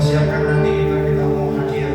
Siapkan hati kita, kita mau hadir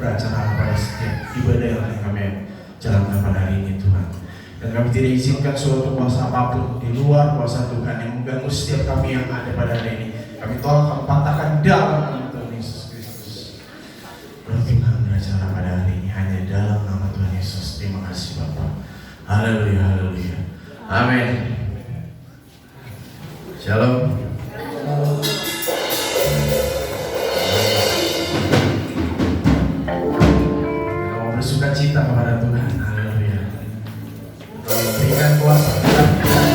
beracara pada setiap ibadah yang akan kami jalankan pada hari ini Tuhan. Dan kami tidak izinkan suatu kuasa apapun di luar kuasa Tuhan yang mengganggu setiap kami yang ada pada hari ini. Kami tolak, kami patahkan dalam nama Tuhan Yesus Kristus. Roh Tuhan beracara pada hari ini hanya dalam nama Tuhan Yesus. Terima kasih Bapa. Haleluya, haleluya. Amin. Shalom. Sukacita kepada Tuhan, haleluya. Berikan kuasa dalam kita.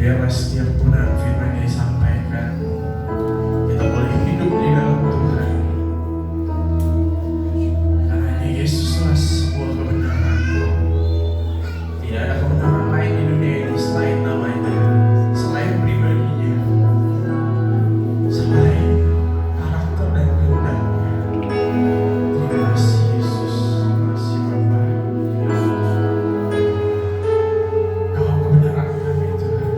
biarlah setiap kebenaran firman yang disampaikan kita boleh hidup di dalam Tuhan, karena hanya Yesuslah sebuah kebenaran. Tidak ada kebenaran lain di dunia ini selain namanya, selain pribadinya, selain karakter dan kehendaknya. Terima kasih Yesus, terima kasih Bapa. Kau kebenaran kami Tuhan.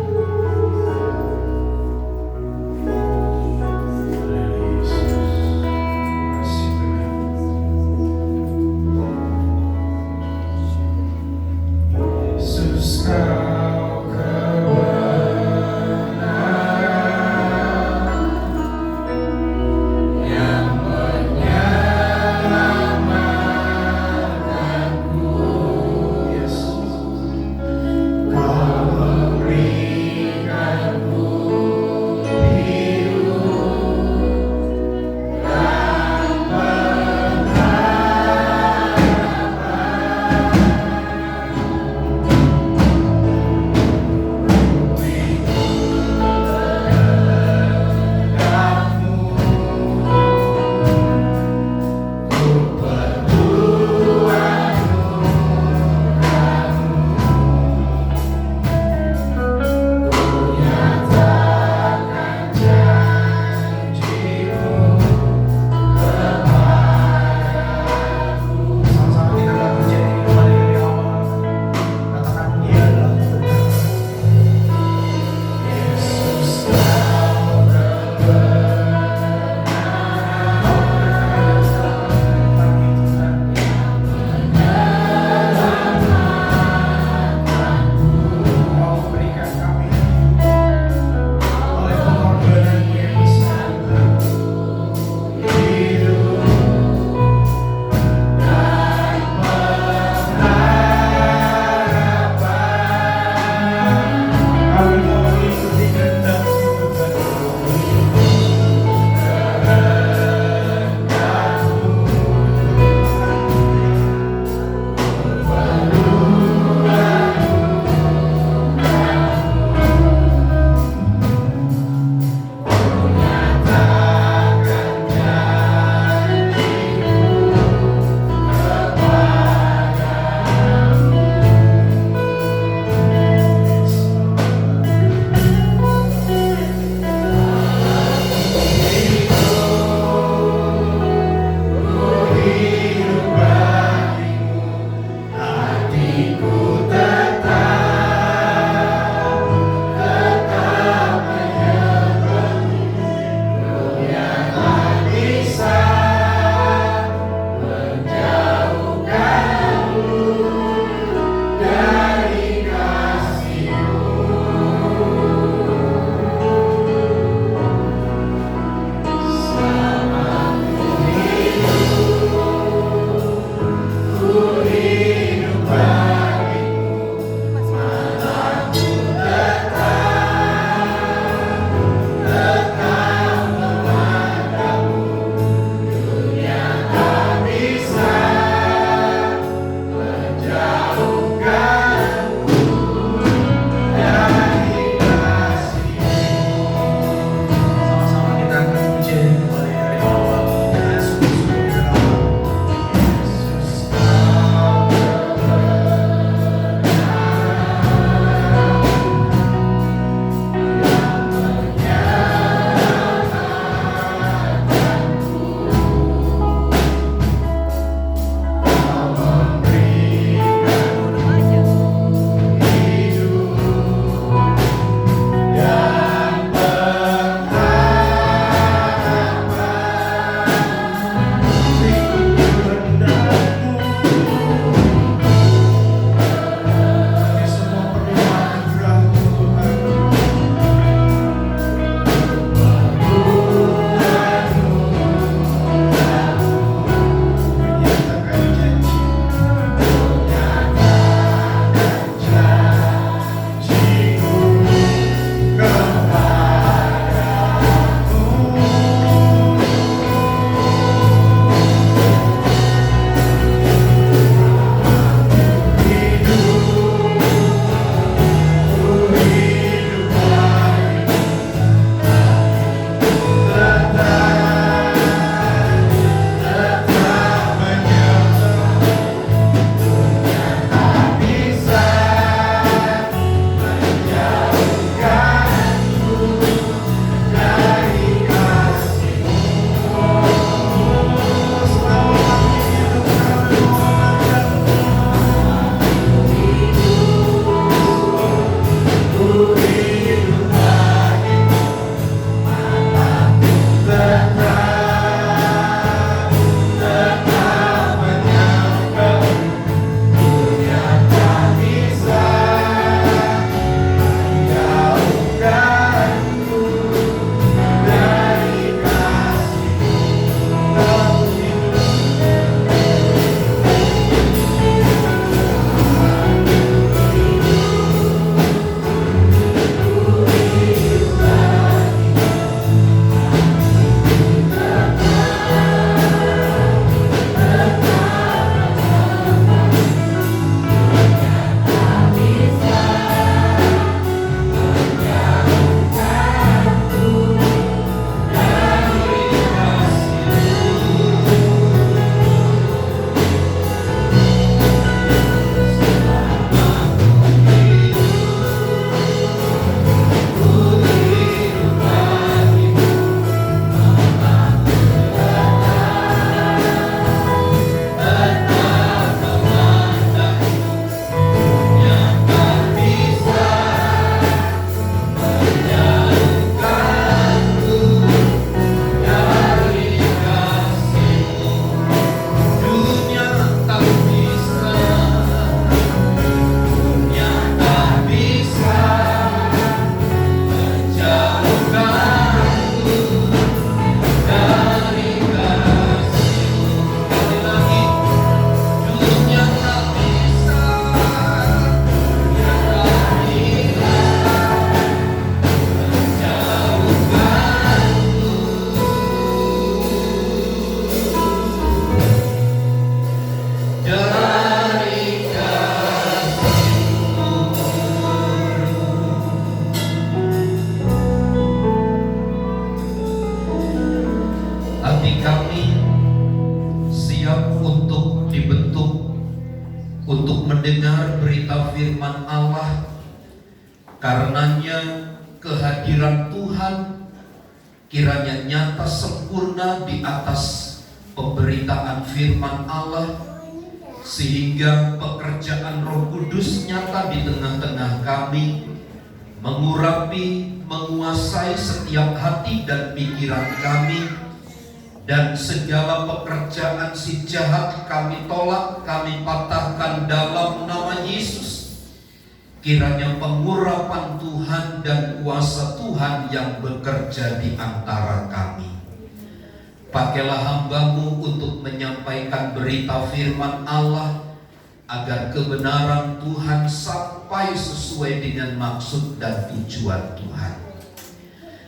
mendengar berita firman Allah. Karenanya kehadiran Tuhan kiranya nyata sempurna di atas pemberitaan firman Allah, sehingga pekerjaan Roh Kudus nyata di tengah-tengah kami, mengurapi, menguasai setiap hati dan pikiran kami, dan segala pekerjaan si jahat kami tolak, kami patahkan dalam nama Yesus. Kiranya pengurapan Tuhan dan kuasa Tuhan yang bekerja di antara kami. Pakailah hamba-Mu untuk menyampaikan berita firman Allah, agar kebenaran Tuhan sampai sesuai dengan maksud dan tujuan Tuhan.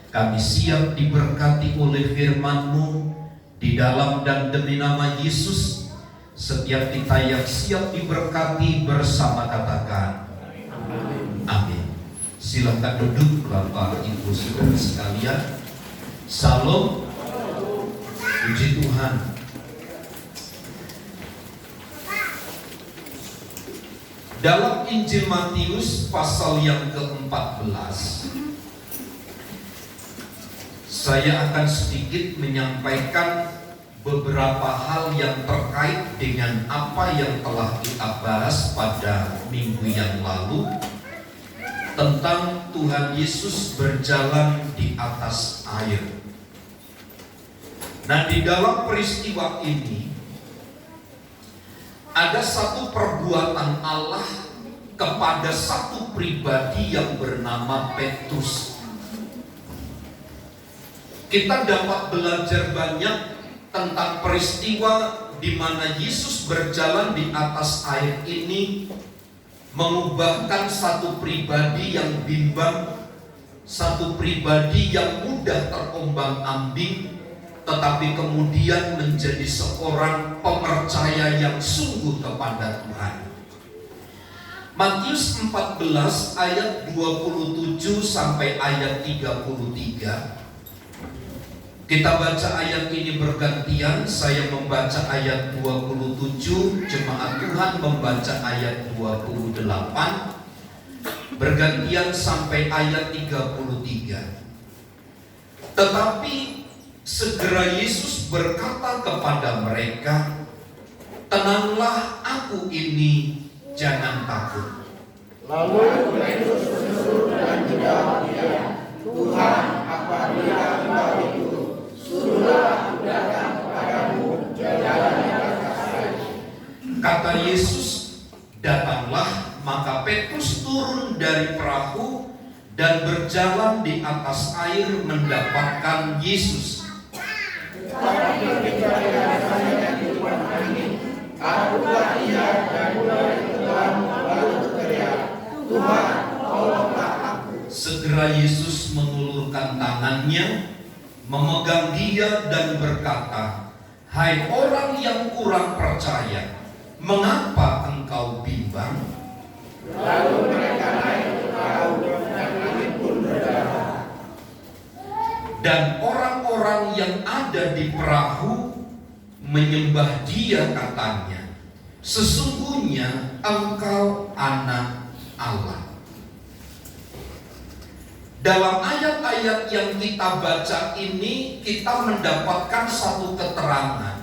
Kami siap diberkati oleh firman-Mu di dalam dan demi nama Yesus. Setiap kita yang siap diberkati bersama katakan amin. Silakan duduk Bapak Ibu Saudara sekalian. Salam. Puji Tuhan. Dalam Injil Matius pasal yang ke-14, saya akan sedikit menyampaikan beberapa hal yang terkait dengan apa yang telah kita bahas pada minggu yang lalu tentang Tuhan Yesus berjalan di atas air. Nah, di dalam peristiwa ini ada satu perbuatan Allah kepada satu pribadi yang bernama Petrus. Kita dapat belajar banyak tentang peristiwa di mana Yesus berjalan di atas air ini, mengubahkan satu pribadi yang bimbang, satu pribadi yang mudah terombang-ambing, tetapi kemudian menjadi seorang pepercaya yang sungguh kepada Tuhan. Matius 14 ayat 27 sampai ayat 33. Kita baca ayat ini bergantian. Saya membaca ayat 27, jemaat Tuhan membaca ayat 28, bergantian sampai ayat 33. Tetapi segera Yesus berkata kepada mereka, "Tenanglah, aku ini, jangan takut." Lalu Petrus berseru dan menjawab dia, "Tuhan, apabila Engkau itu, suruhlah aku datang kepadamu jalan di atas air." Kata Yesus, "Datanglah." Maka Petrus turun dari perahu dan berjalan di atas air mendapatkan Yesus. Tetapi ketika dia rasanya di depan angin, akulah ia dan mulai tenggelam lalu berteriak, "Tuhan, tolonglah aku." Segera Yesus mengulurkan tangannya, memegang dia dan berkata, "Hai orang yang kurang percaya, mengapa engkau bimbang?" Lalu mereka naik ke perahu dan angin pun berdarah. Dan orang-orang yang ada di perahu menyembah dia, katanya, "Sesungguhnya engkau anak Allah." Dalam ayat-ayat yang kita baca ini, kita mendapatkan satu keterangan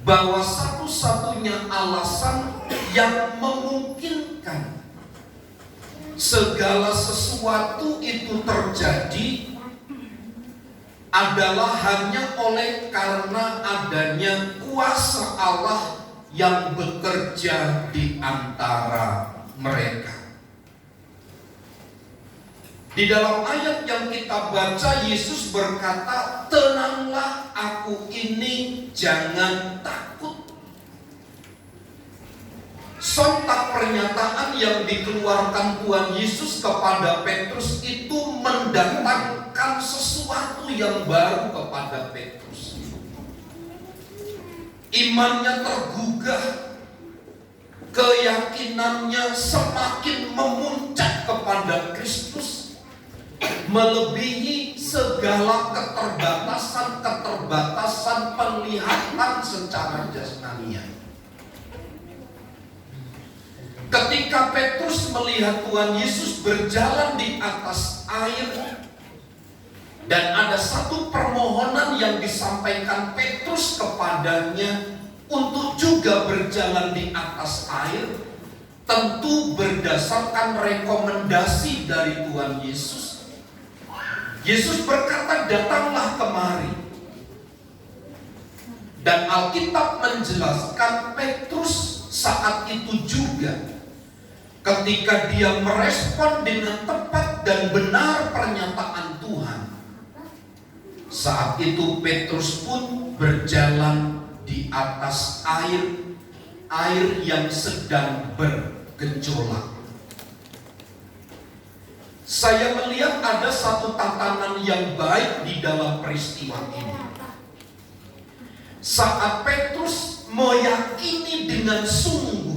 bahwa satu-satunya alasan yang memungkinkan segala sesuatu itu terjadi adalah hanya oleh karena adanya kuasa Allah yang bekerja di antara mereka. Di dalam ayat yang kita baca, Yesus berkata, "Tenanglah, aku ini, jangan takut." Sontak pernyataan yang dikeluarkan Tuhan Yesus kepada Petrus itu mendatangkan sesuatu yang baru kepada Petrus. Imannya tergugah, keyakinannya semakin memuncak kepada Kristus, melebihi segala keterbatasan penglihatan secara jasmania. Ketika Petrus melihat Tuhan Yesus berjalan di atas air, dan ada satu permohonan yang disampaikan Petrus kepadanya untuk juga berjalan di atas air, tentu berdasarkan rekomendasi dari Tuhan Yesus. Yesus berkata, datanglah kemari. Dan Alkitab menjelaskan Petrus saat itu juga, ketika dia merespon dengan tepat dan benar pernyataan Tuhan, saat itu Petrus pun berjalan di atas air yang sedang bergejolak. Saya melihat ada satu tatanan yang baik di dalam peristiwa ini. Saat Petrus meyakini dengan sungguh,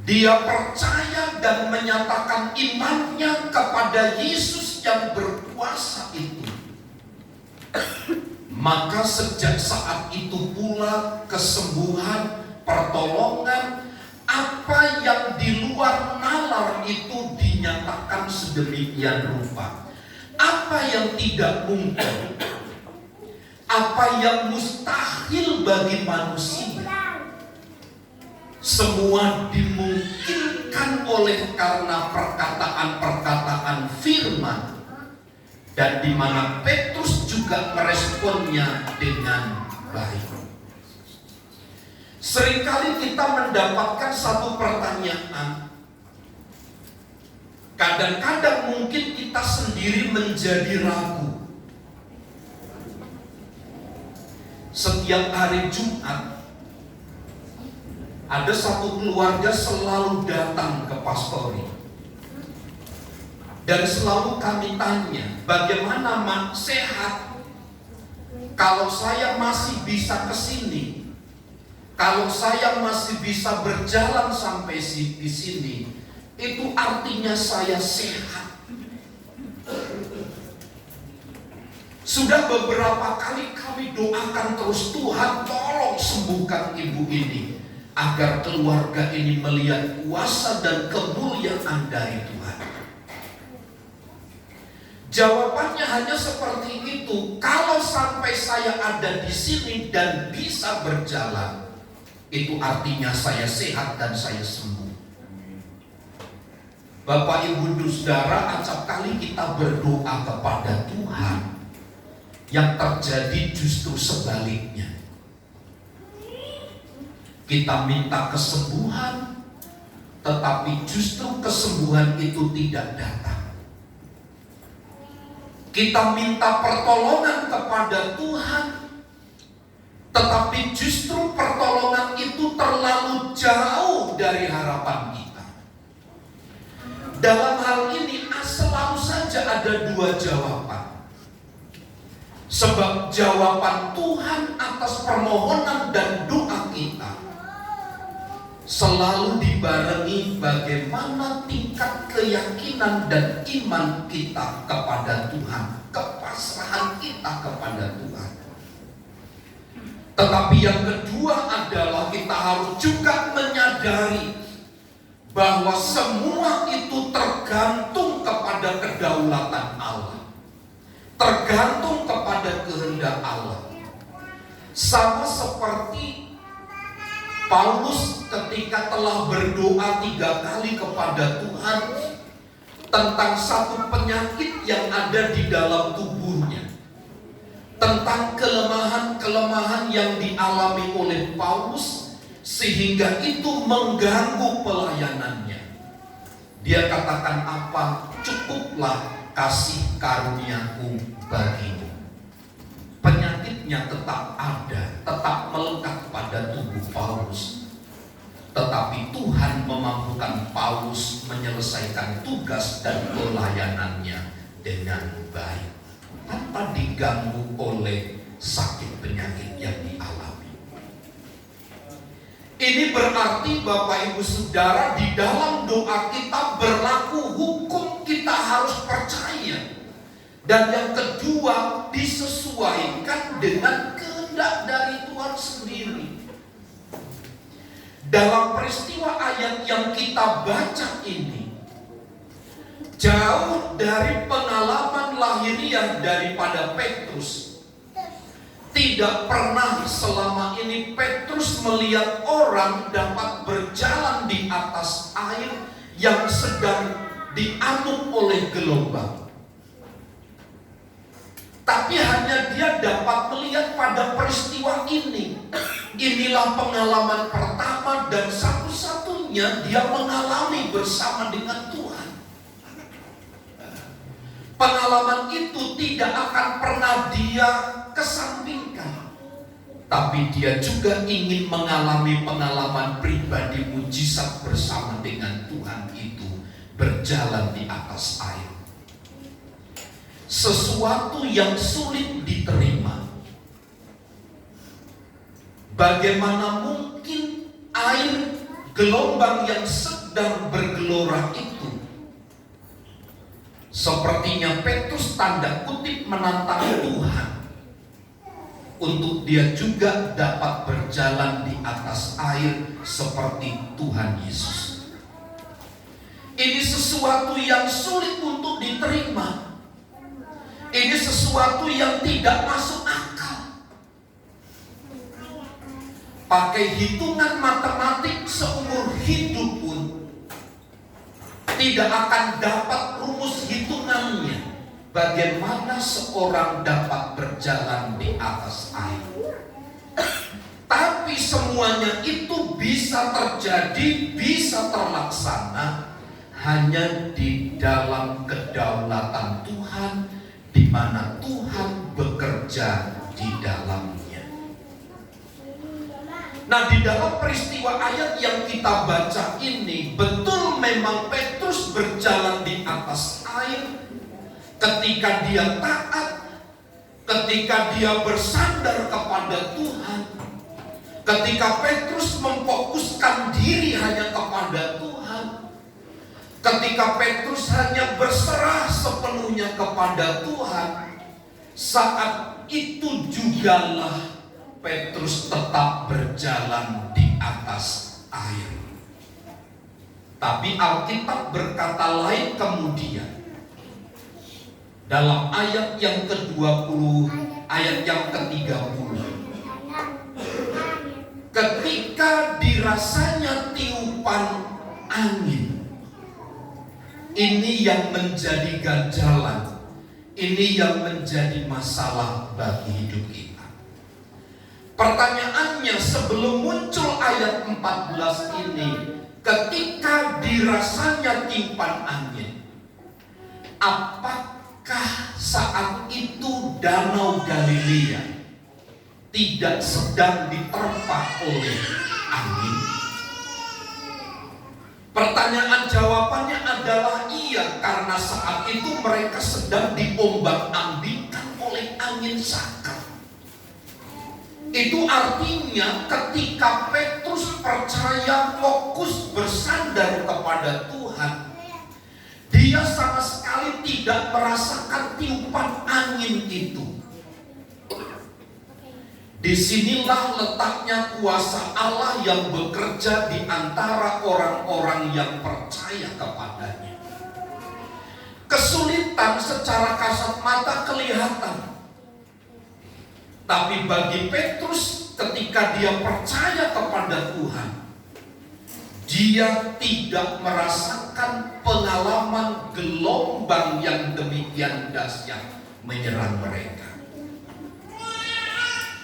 dia percaya dan menyatakan imannya kepada Yesus yang berkuasa itu, maka sejak saat itu pula kesembuhan, pertolongan, apa yang di luar nalar itu dinyatakan sedemikian rupa. Apa yang tidak mungkin, apa yang mustahil bagi manusia, semua dimungkinkan oleh karena perkataan-perkataan firman, dan di mana Petrus juga meresponnya dengan baik. Seringkali kita mendapatkan satu pertanyaan. Kadang-kadang mungkin kita sendiri menjadi ragu. Setiap hari Jumat, ada satu keluarga selalu datang ke pastori, dan selalu kami tanya, bagaimana Mak, sehat? Kalau saya masih bisa ke sini, kalau saya masih bisa berjalan sampai di sini, itu artinya saya sehat. Sudah beberapa kali kami doakan terus, Tuhan tolong sembuhkan ibu ini, agar keluarga ini melihat kuasa dan kemuliaan dari Tuhan. Jawabannya hanya seperti itu. Kalau sampai saya ada di sini dan bisa berjalan, itu artinya saya sehat dan saya sembuh. Bapak Ibu Saudara, acap kali kita berdoa kepada Tuhan, yang terjadi justru sebaliknya. Kita minta kesembuhan, tetapi justru kesembuhan itu tidak datang. Kita minta pertolongan kepada Tuhan, tetapi justru pertolongan itu terlalu jauh dari harapan kita. Dalam hal ini selalu saja ada dua jawaban. Sebab jawaban Tuhan atas permohonan dan doa kita selalu dibarengi bagaimana tingkat keyakinan dan iman kita kepada Tuhan, kepasrahan kita kepada Tuhan. Tetapi yang kedua adalah kita harus juga menyadari bahwa semua itu tergantung kepada kedaulatan Allah, tergantung kepada kehendak Allah. Sama seperti Paulus ketika telah berdoa 3 kali kepada Tuhan tentang satu penyakit yang ada di dalam tubuhnya, tentang kelemahan-kelemahan yang dialami oleh Paulus, sehingga itu mengganggu pelayanannya. Dia katakan apa? Cukuplah kasih karuniaku bagimu. Penyakitnya tetap ada, tetap melekat pada tubuh Paulus, tetapi Tuhan memampukan Paulus menyelesaikan tugas dan pelayanannya dengan baik, tanpa diganggu oleh sakit penyakit yang dialami. Ini berarti Bapak Ibu Saudara, di dalam doa kita berlaku hukum, kita harus percaya. Dan yang kedua, disesuaikan dengan kehendak dari Tuhan sendiri. dalam peristiwa ayat yang kita baca ini, jauh dari pengalaman lahiriah daripada Petrus. Tidak pernah selama ini Petrus melihat orang dapat berjalan di atas air yang sedang diamuk oleh gelombang. Tapi hanya dia dapat melihat pada peristiwa ini. Inilah pengalaman pertama dan satu-satunya dia mengalami bersama dengan Tuhan. Pengalaman itu tidak akan pernah dia kesampingkan. Tapi dia juga ingin mengalami pengalaman pribadi mujizat bersama dengan Tuhan itu, berjalan di atas air. Sesuatu yang sulit diterima. Bagaimana mungkin air gelombang yang sedang bergelora itu, sepertinya Petrus tanda kutip menantang Tuhan untuk dia juga dapat berjalan di atas air seperti Tuhan Yesus. Ini sesuatu yang sulit untuk diterima. Ini sesuatu yang tidak masuk akal. Pakai hitungan matematik seumur hidup pun tidak akan dapat rumus hitungannya. Bagaimana seorang dapat berjalan di atas air. Tapi semuanya itu bisa terjadi, bisa terlaksana hanya di dalam kedaulatan Tuhan, di mana Tuhan bekerja di dalamnya. Nah, di dalam peristiwa ayat yang kita baca ini, betul memang Petrus berjalan di atas air ketika dia taat, ketika dia bersandar kepada Tuhan, ketika Petrus memfokuskan diri hanya kepada Tuhan, ketika Petrus hanya berserah sepenuhnya kepada Tuhan. Saat itu jugalah Petrus tetap berjalan di atas air. Tapi Alkitab berkata lain kemudian. Dalam ayat yang ke-20, ayat yang ke-30. Ketika dirasanya tiupan angin, ini yang menjadi ganjalan, ini yang menjadi masalah bagi hidup kita. Pertanyaannya sebelum muncul ayat 14 ini, ketika dirasanya tiupan angin, apakah saat itu Danau Galilea tidak sedang diterpa oleh angin? Pertanyaan jawabannya adalah iya, karena saat itu mereka sedang diombang-ambingkan oleh angin sakar. Itu artinya ketika Petrus percaya, fokus, bersandar kepada Tuhan, dia sama sekali tidak merasakan tiupan angin itu. Disinilah letaknya kuasa Allah yang bekerja di antara orang-orang yang percaya kepadanya. Kesulitan secara kasat mata kelihatan. Tapi bagi Petrus ketika dia percaya kepada Tuhan, dia tidak merasakan pengalaman gelombang yang demikian dahsyat menyerang mereka.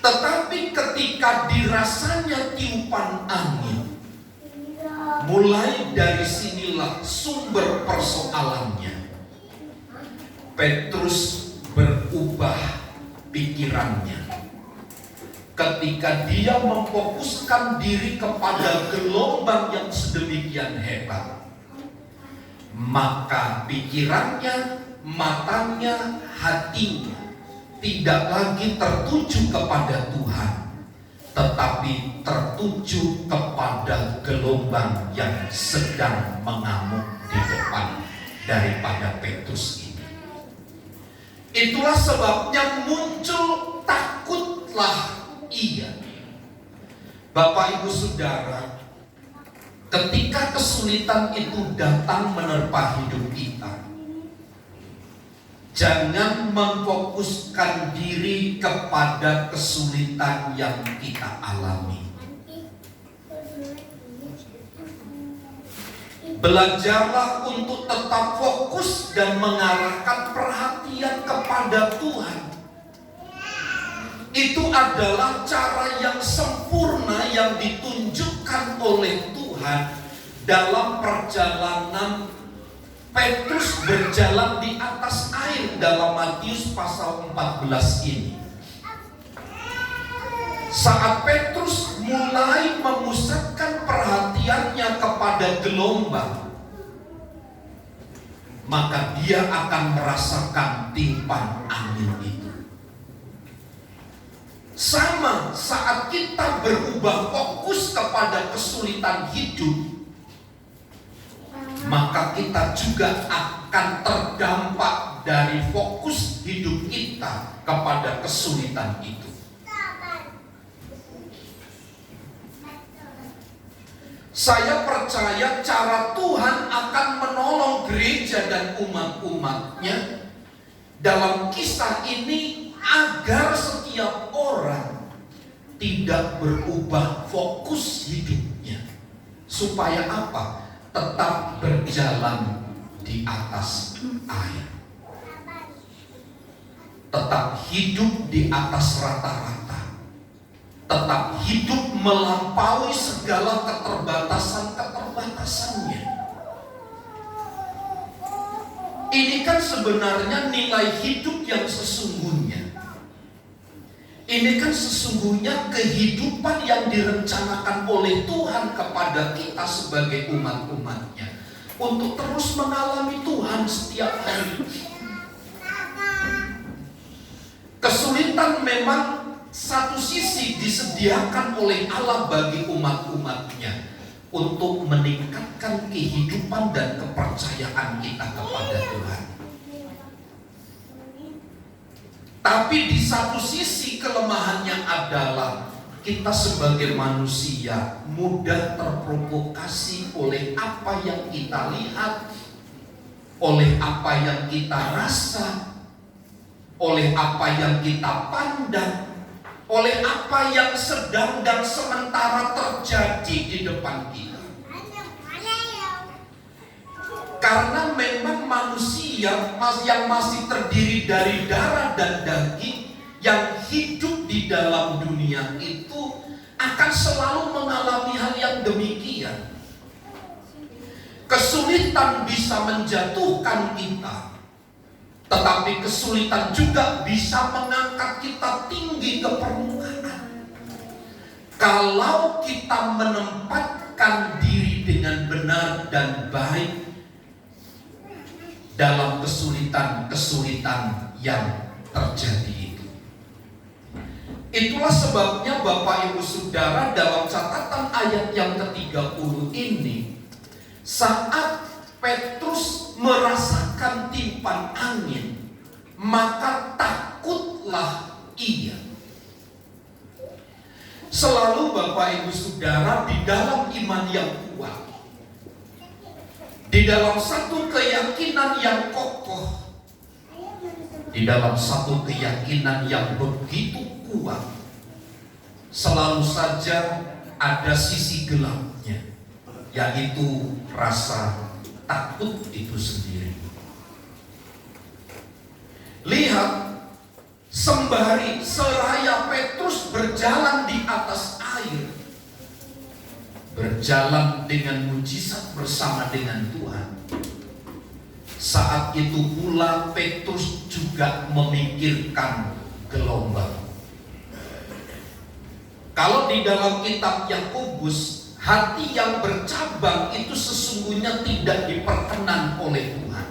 Tetapi ketika dirasanya tiupan angin, mulai dari sinilah sumber persoalannya. Petrus berubah pikirannya. Ketika dia memfokuskan diri kepada gelombang yang sedemikian hebat, maka pikirannya, matanya, hatinya tidak lagi tertuju kepada Tuhan, tetapi tertuju kepada gelombang yang sedang mengamuk di depan daripada Petrus ini. Itulah sebabnya muncul takutlah ia. Bapak Ibu Saudara, ketika kesulitan itu datang menerpa hidup kita, jangan memfokuskan diri kepada kesulitan yang kita alami. Belajarlah untuk tetap fokus dan mengarahkan perhatian kepada Tuhan. Itu adalah cara yang sempurna yang ditunjukkan oleh Tuhan dalam perjalanan Petrus berjalan di atas air dalam Matius pasal 14 ini. Saat Petrus mulai memusatkan perhatiannya kepada gelombang, maka dia akan merasakan timpahan angin itu. Sama saat kita berubah fokus kepada kesulitan hidup, maka kita juga akan terdampak dari fokus hidup kita kepada kesulitan itu. Saya percaya cara Tuhan akan menolong gereja dan umat-umatnya dalam kisah ini agar setiap orang tidak berubah fokus hidupnya. Supaya apa? Tetap berjalan di atas air. Tetap hidup di atas rata-rata. Tetap hidup melampaui segala keterbatasan-keterbatasannya. Ini kan sebenarnya nilai hidup yang sesungguhnya. Ini kan sesungguhnya kehidupan yang direncanakan oleh Tuhan kepada kita sebagai umat-umatnya, untuk terus mengalami Tuhan setiap hari. Kesulitan memang satu sisi disediakan oleh Allah bagi umat-umatnya untuk meningkatkan kehidupan dan kepercayaan kita kepada Tuhan. Tapi di satu sisi kelemahannya adalah kita sebagai manusia mudah terprovokasi oleh apa yang kita lihat, oleh apa yang kita rasa, oleh apa yang kita pandang, oleh apa yang sedang dan sementara terjadi di depan kita. Karena memang manusia yang masih terdiri dari darah dan daging, yang hidup di dalam dunia itu akan selalu mengalami hal yang demikian. Kesulitan bisa menjatuhkan kita, tetapi kesulitan juga bisa mengangkat kita tinggi ke permukaan. Kalau kita menempatkan diri dengan benar dan baik dalam kesulitan-kesulitan yang terjadi itu. Itulah sebabnya Bapak Ibu Saudara, dalam catatan ayat yang ke-30 ini, saat Petrus merasakan timpahan angin, maka takutlah ia. Selalu Bapak Ibu Saudara, di dalam iman yang kuat, di dalam satu keyakinan yang kokoh, di dalam satu keyakinan yang begitu kuat, selalu saja ada sisi gelapnya, yaitu rasa takut itu sendiri. Lihat, sembari seraya Petrus berjalan di atas air, berjalan dengan mujizat bersama dengan Tuhan, saat itu pula Petrus juga memikirkan gelombang. Kalau di dalam kitab Yakobus, hati yang bercabang itu sesungguhnya tidak diperkenan oleh Tuhan.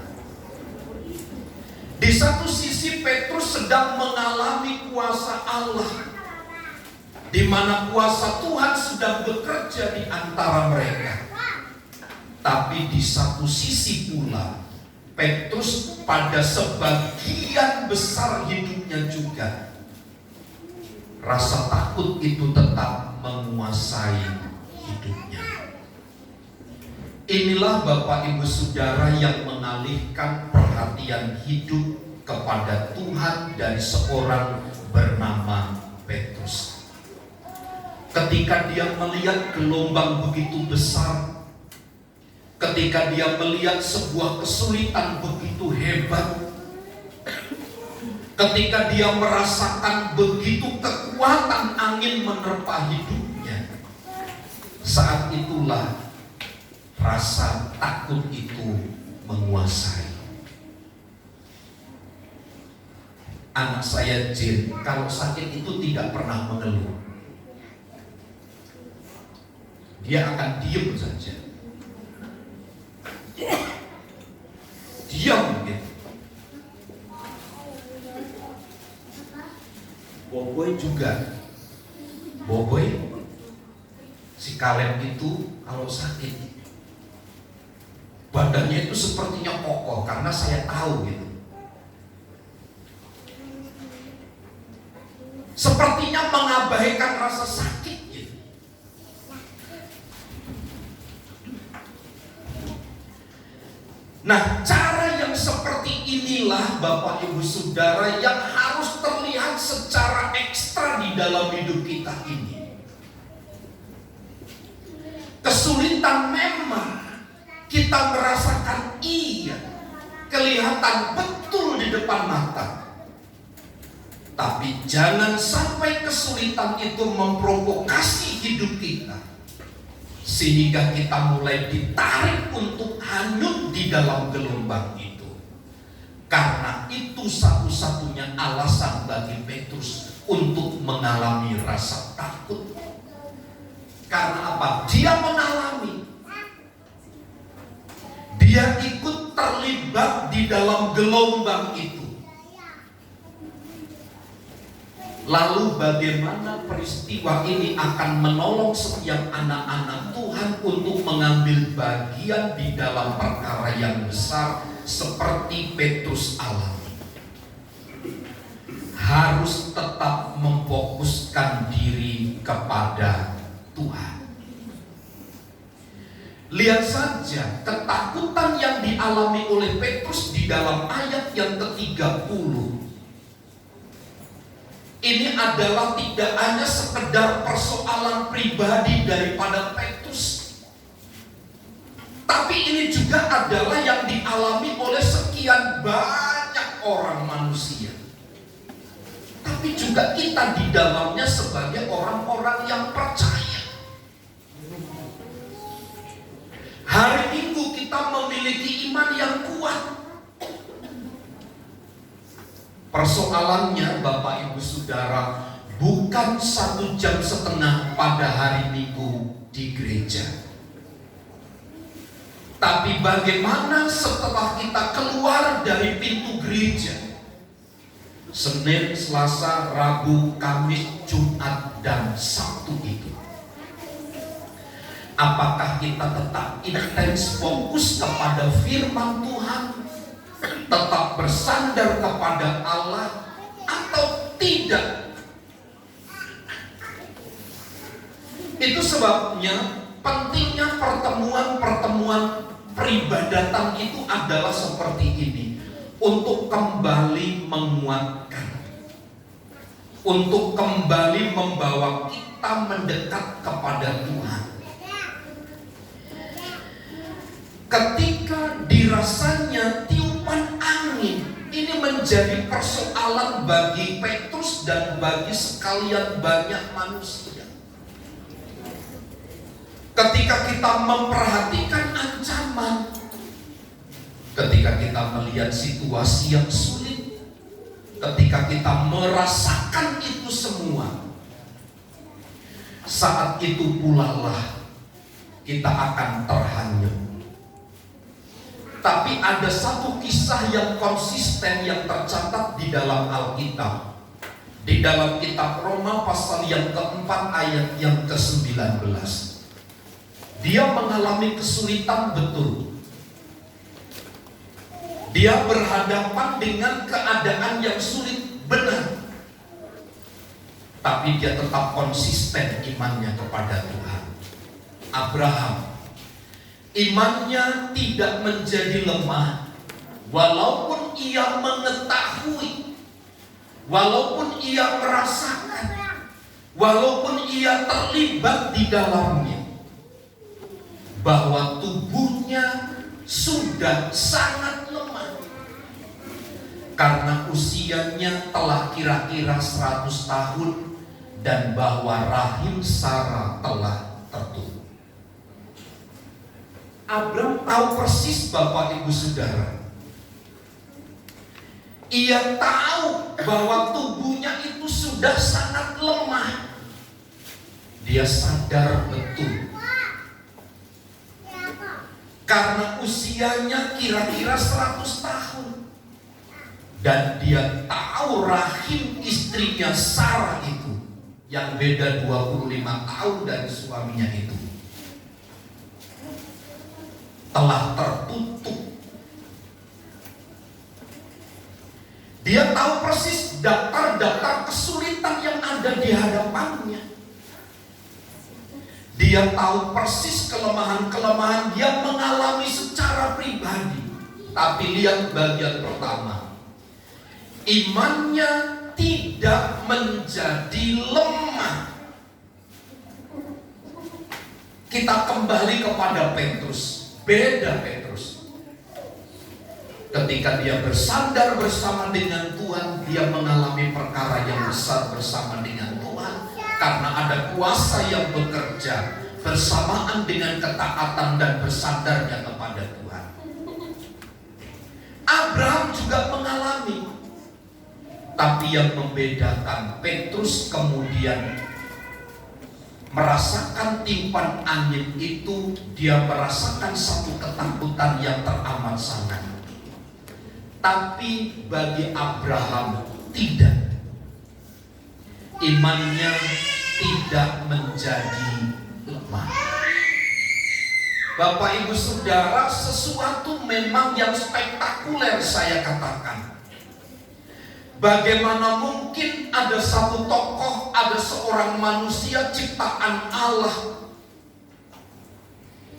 Di satu sisi Petrus sedang mengalami kuasa Allah, di mana kuasa Tuhan sedang bekerja di antara mereka. Tapi di satu sisi pula Petrus pada sebagian besar hidupnya juga rasa takut itu tetap menguasai hidupnya. Inilah Bapak Ibu Saudara yang mengalihkan perhatian hidup kepada Tuhan dari seorang bernama Petrus. Ketika dia melihat gelombang begitu besar, ketika dia melihat sebuah kesulitan begitu hebat, ketika dia merasakan begitu kekuatan angin menerpa hidupnya, saat itulah rasa takut itu menguasai. Anak saya Jin, kalau sakit itu tidak pernah mengeluh. Dia akan diam saja. Diam gitu. Boboy juga. Boboy, si Kaleb itu kalau sakit, badannya itu sepertinya kokoh karena saya tahu gitu. Sepertinya mengabaikan rasa sakit gitu. Nah, cara yang seperti inilah Bapak Ibu Saudara yang harus terlihat secara ekstra di dalam hidup kita ini. Kesulitan memang kita merasakan iya, kelihatan betul di depan mata. Tapi jangan sampai kesulitan itu memprovokasi hidup kita, sehingga kita mulai ditarik untuk hanyut di dalam gelombang itu. Karena itu satu-satunya alasan bagi Petrus untuk mengalami rasa takut. Karena apa? Dia mengalami. Dia ikut terlibat di dalam gelombang itu. Lalu bagaimana peristiwa ini akan menolong setiap anak-anak Tuhan untuk mengambil bagian di dalam perkara yang besar seperti Petrus alami? Harus tetap memfokuskan diri kepada Tuhan. Lihat saja ketakutan yang dialami oleh Petrus di dalam ayat yang ke-30. Ini adalah tidak hanya sekedar persoalan pribadi daripada Petrus, tapi ini juga adalah yang dialami oleh sekian banyak orang manusia. Tapi juga kita di dalamnya sebagai orang-orang yang percaya. Hari Minggu kita memiliki iman yang kuat. Persoalannya Bapak Ibu Saudara, bukan 1,5 jam pada hari Minggu di gereja, tapi bagaimana setelah kita keluar dari pintu gereja, Senin, Selasa, Rabu, Kamis, Jumat, dan Sabtu itu. Apakah kita tetap intens fokus kepada firman Tuhan, tetap bersandar kepada Allah, atau tidak? Itu sebabnya pentingnya pertemuan-pertemuan peribadatan itu adalah seperti ini, untuk kembali menguatkan, untuk kembali membawa kita mendekat kepada Tuhan. Ketika dirasanya tiupan angin, ini menjadi persoalan bagi Petrus dan bagi sekalian banyak manusia. Ketika kita memperhatikan ancaman, ketika kita melihat situasi yang sulit, ketika kita merasakan itu semua, saat itu pula lah kita akan terhanyut. Tapi ada satu kisah yang konsisten yang tercatat di dalam Alkitab. Di dalam kitab Roma pasal yang keempat ayat yang ke-19. Dia mengalami kesulitan betul. Dia berhadapan dengan keadaan yang sulit, benar. Tapi dia tetap konsisten imannya kepada Tuhan. Abraham, Imannya tidak menjadi lemah, walaupun ia mengetahui, walaupun ia merasakan, walaupun ia terlibat di dalamnya, bahwa tubuhnya sudah sangat lemah. Karena usianya telah kira-kira 100 tahun dan bahwa rahim Sarah telah tertutup. Abram tahu persis, Bapak Ibu Saudara. Ia tahu bahwa tubuhnya itu sudah sangat lemah. Dia sadar betul. Karena usianya kira-kira 100 tahun. Dan dia tahu rahim istrinya Sarah itu, yang beda 25 tahun dari suaminya itu, telah tertutup. Dia tahu persis daftar-daftar kesulitan yang ada di hadapannya. Dia tahu persis kelemahan-kelemahan dia mengalami secara pribadi. Tapi lihat bagian pertama. Imannya tidak menjadi lemah. Kita kembali kepada Petrus. Beda Petrus. Ketika dia bersandar bersama dengan Tuhan, dia mengalami perkara yang besar bersama dengan Tuhan. Karena ada kuasa yang bekerja bersamaan dengan ketaatan dan bersandarnya kepada Tuhan. Abraham juga mengalami. Tapi yang membedakan, Petrus kemudian merasakan timpan angin itu, dia merasakan satu ketakutan yang teramat sangat. Tapi bagi Abraham tidak. Imannya tidak menjadi lemah. Bapak Ibu Saudara, sesuatu memang yang spektakuler saya katakan. Bagaimana mungkin ada satu tokoh, ada seorang manusia ciptaan Allah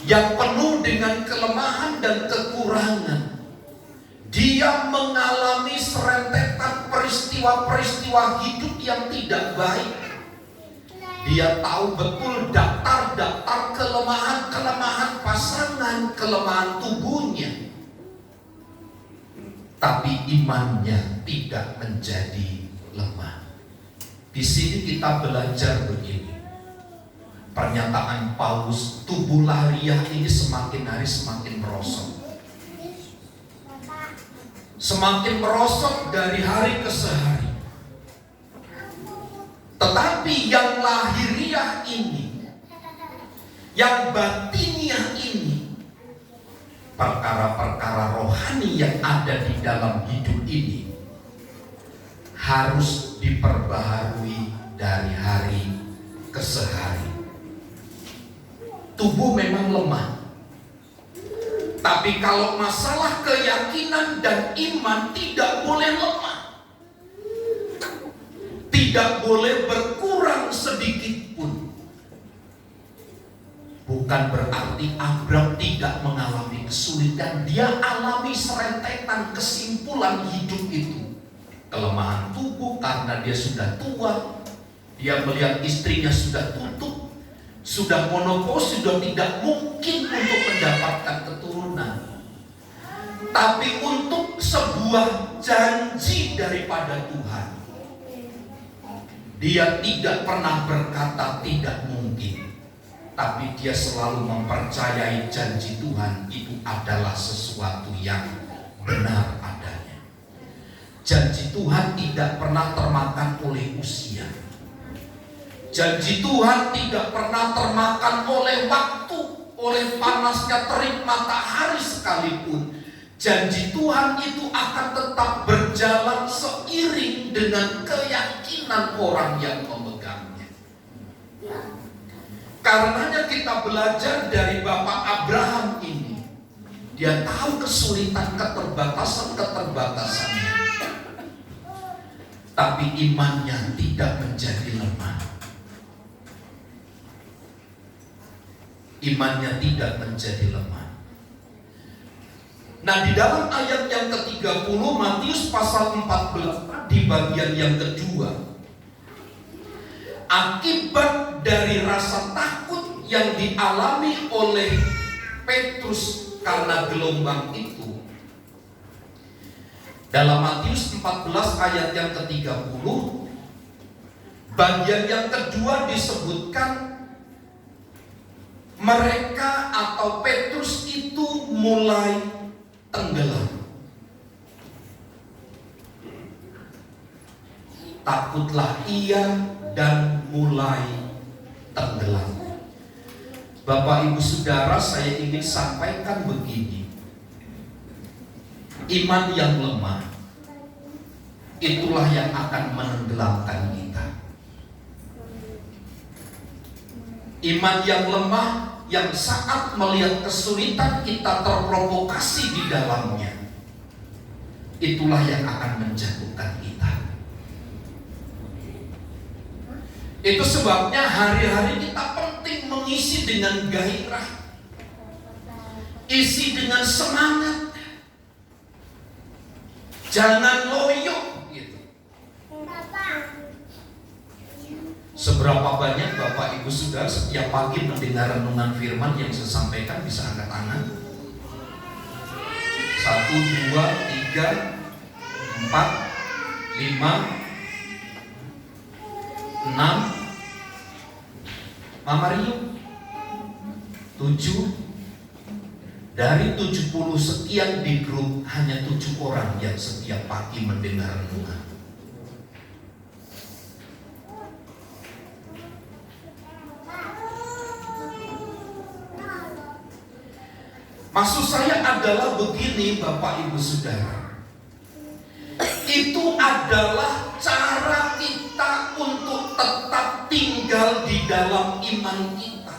yang penuh dengan kelemahan dan kekurangan. Dia mengalami serentetan peristiwa-peristiwa hidup yang tidak baik. Dia tahu betul daftar-daftar kelemahan-kelemahan pasangan, kelemahan tubuhnya. Tapi imannya tidak menjadi lemah. Di sini kita belajar begini. Pernyataan Paulus, tubuh lahiriah ini semakin hari semakin merosot. Semakin merosot dari hari ke hari. Tetapi yang lahiriah ini, yang batiniah ini, perkara-perkara rohani yang ada di dalam hidup ini harus diperbaharui dari hari ke hari. Tubuh memang lemah. Tapi kalau masalah keyakinan dan iman tidak boleh lemah. Tidak boleh berkurang sedikit pun. Bukan berarti Abraham tidak mengalami kesulitan. Dia alami serentetan kesimpulan hidup itu. Kelemahan tubuh karena dia sudah tua. Dia melihat istrinya sudah tutup, sudah monopos, sudah tidak mungkin untuk mendapatkan keturunan. Tapi untuk sebuah janji daripada Tuhan, dia tidak pernah berkata tidak mungkin. Tapi dia selalu mempercayai janji Tuhan itu adalah sesuatu yang benar adanya. Janji Tuhan tidak pernah termakan oleh usia. Janji Tuhan tidak pernah termakan oleh waktu, oleh panasnya terik matahari sekalipun. Janji Tuhan itu akan tetap berjalan seiring dengan keyakinan orang yang memegangnya. Karenanya kita belajar dari Bapak Abraham ini. Dia tahu kesulitan, keterbatasan-keterbatasannya. Tapi imannya tidak menjadi lemah. Imannya tidak menjadi lemah. Nah, di dalam ayat yang ke-30 Matius pasal 14 di bagian yang kedua, akibat dari rasa takut yang dialami oleh Petrus karena gelombang itu, dalam Matius 14 ayat yang ke-30 bagian yang kedua disebutkan mereka atau Petrus itu mulai tenggelam. Takutlah ia dan mulai tenggelam. Bapak Ibu Saudara, saya ingin sampaikan begini. Iman yang lemah itulah yang akan menenggelamkan kita. Iman yang lemah yang saat melihat kesulitan kita terprovokasi di dalamnya, itulah yang akan menjatuhkan kita. Itu sebabnya hari-hari kita penting mengisi dengan gairah, isi dengan semangat, jangan loyo gitu. Seberapa banyak Bapak Ibu Saudara setiap pagi mendengar renungan firman yang saya sampaikan? Bisa angkat tangan. 1, 2, 3, 4, 5, 6, 7, 7. Dari 70 sekian di grup, hanya 7 orang yang setiap pagi mendengar renungan. Maksud saya adalah begini Bapak Ibu Saudara, itu adalah cara kita untuk tetap tinggal di dalam iman kita.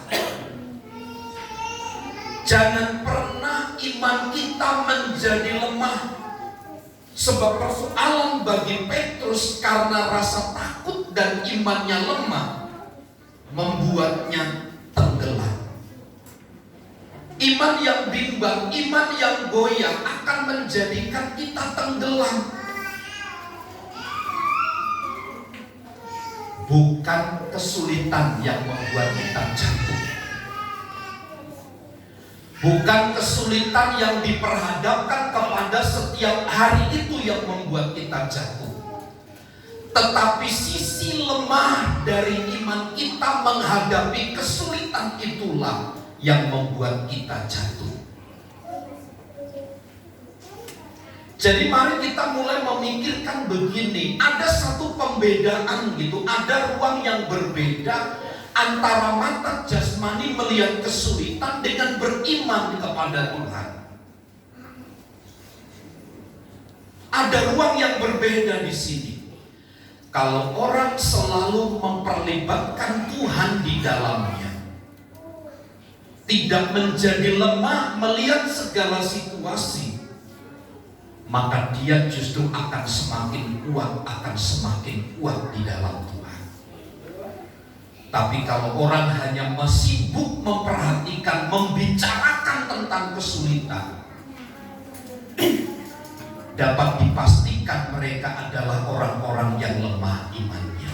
Jangan pernah iman kita menjadi lemah. Sebab persoalan bagi Petrus karena rasa takut dan imannya lemah membuatnya tenggelam. Iman yang bimbang, iman yang goyah akan menjadikan kita tenggelam. Bukan kesulitan yang membuat kita jatuh. Bukan kesulitan yang diperhadapkan kepada setiap hari itu yang membuat kita jatuh. Tetapi sisi lemah dari iman kita menghadapi kesulitan itulah yang membuat kita jatuh. Jadi mari kita mulai memikirkan begini, ada satu pembedaan gitu, ada ruang yang berbeda antara mata jasmani melihat kesulitan dengan beriman kepada Tuhan. Ada ruang yang berbeda di sini. Kalau orang selalu memperlibatkan Tuhan di dalamnya, tidak menjadi lemah melihat segala situasi, maka dia justru akan semakin kuat di dalam Tuhan. Tapi kalau orang hanya sibuk memperhatikan, membicarakan tentang kesulitan, dapat dipastikan mereka adalah orang-orang yang lemah imannya.